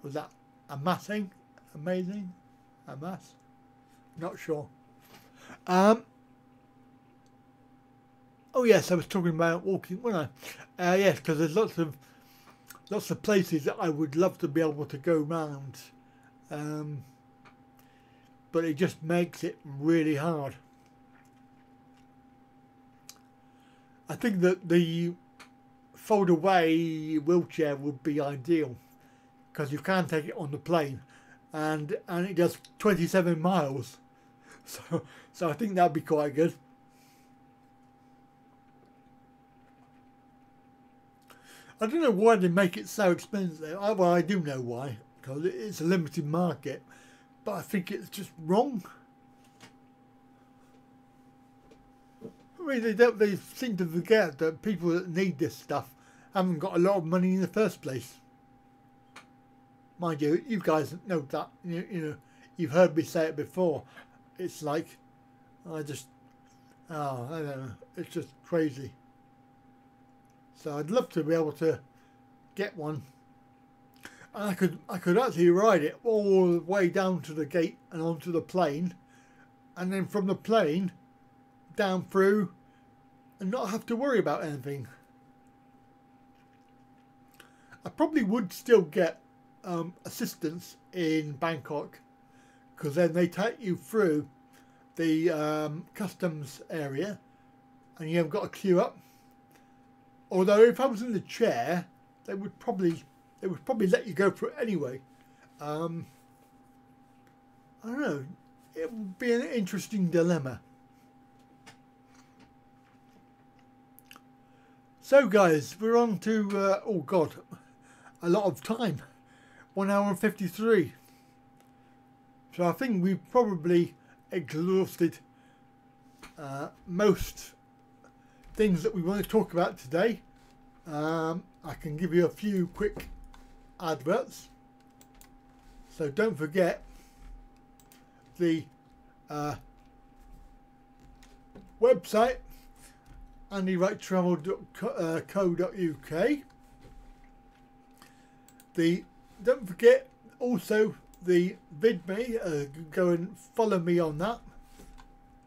Was that amassing? Amazing? A mass? Not sure. Oh yes, I was talking about walking, wasn't I? Yes, because there's lots of places that I would love to be able to go round, but it just makes it really hard. I think that the fold away wheelchair would be ideal because you can take it on the plane, and it does 27 miles, so I think that'd be quite good. I don't know why they make it so expensive. Well, I do know why, because it's a limited market, but I think it's just wrong. I mean, they seem to forget that people that need this stuff haven't got a lot of money in the first place. Mind you, you guys know that. You know, you've heard me say it before. It's like, I don't know. It's just crazy. So I'd love to be able to get one, and I could actually ride it all the way down to the gate and onto the plane, and then from the plane down through, and not have to worry about anything. I probably would still get assistance in Bangkok, because then they take you through the customs area, and you haven't got to queue up. Although if I was in the chair, they would probably let you go through it anyway. I don't know. It would be an interesting dilemma. So guys, we're on to oh god, a lot of time. 1 hour and 53. So I think we've probably exhausted most things that we want to talk about today. I can give you a few quick adverts. So don't forget the website, andywrighttravel.co.uk. Don't forget also the VidMe. Go and follow me on that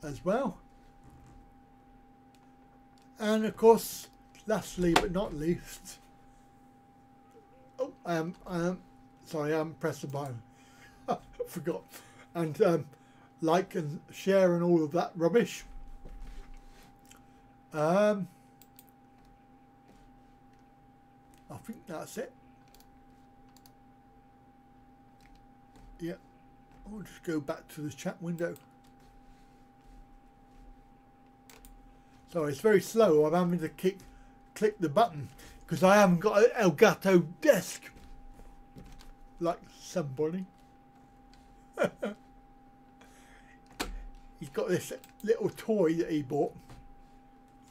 as well. And of course, lastly but not least, sorry, I haven't pressed the button. I forgot. And like and share and all of that rubbish. I think that's it. Yeah, I'll just go back to the chat window. Sorry, it's very slow. I'm having to click the button because I haven't got an Elgato desk like somebody. He's got this little toy that he bought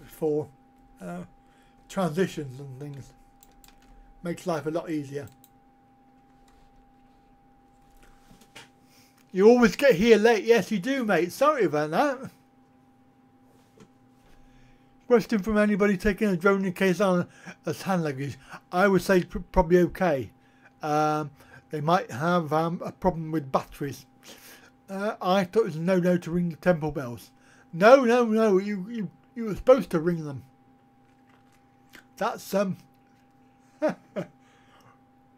for transitions and things. Makes life a lot easier. You always get here late. Yes, you do, mate. Sorry about that. Question from anybody taking a drone in case on as hand luggage. I would say probably okay. They might have a problem with batteries. I thought it was no to ring the temple bells. No. You were supposed to ring them. That's all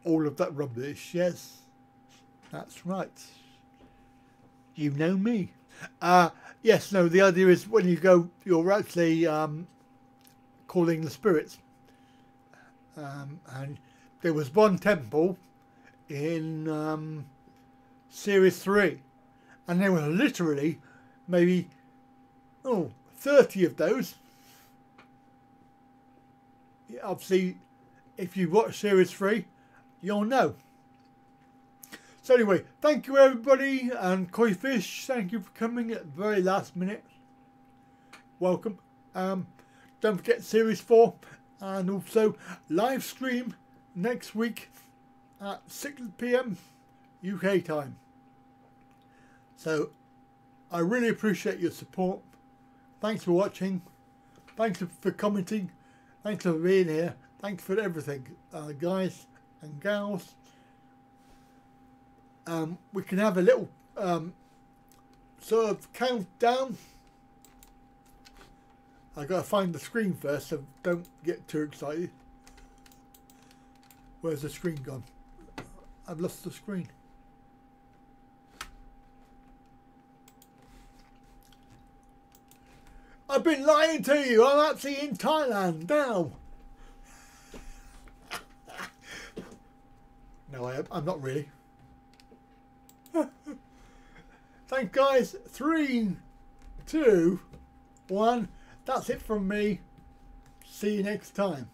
of that rubbish. Yes, that's right. You know me. Yes, no, the idea is when you go, you're actually calling the spirits. And there was one temple in Series 3, and there were literally maybe 30 of those. Obviously, if you watch Series 3, you'll know. So anyway, thank you everybody, and Koi Fish, thank you for coming at the very last minute. Welcome. Don't forget Series 4, and also live stream next week at 6 PM UK time. So I really appreciate your support. Thanks for watching. Thanks for commenting. Thanks for being here. Thanks for everything, guys and gals. We can have a little sort of countdown. I gotta find the screen first, so don't get too excited. Where's the screen gone? I've lost the screen. I've been lying to you. I'm actually in Thailand now. No, I'm not really. Thanks, guys. 3, 2, 1. That's it from me. See you next time.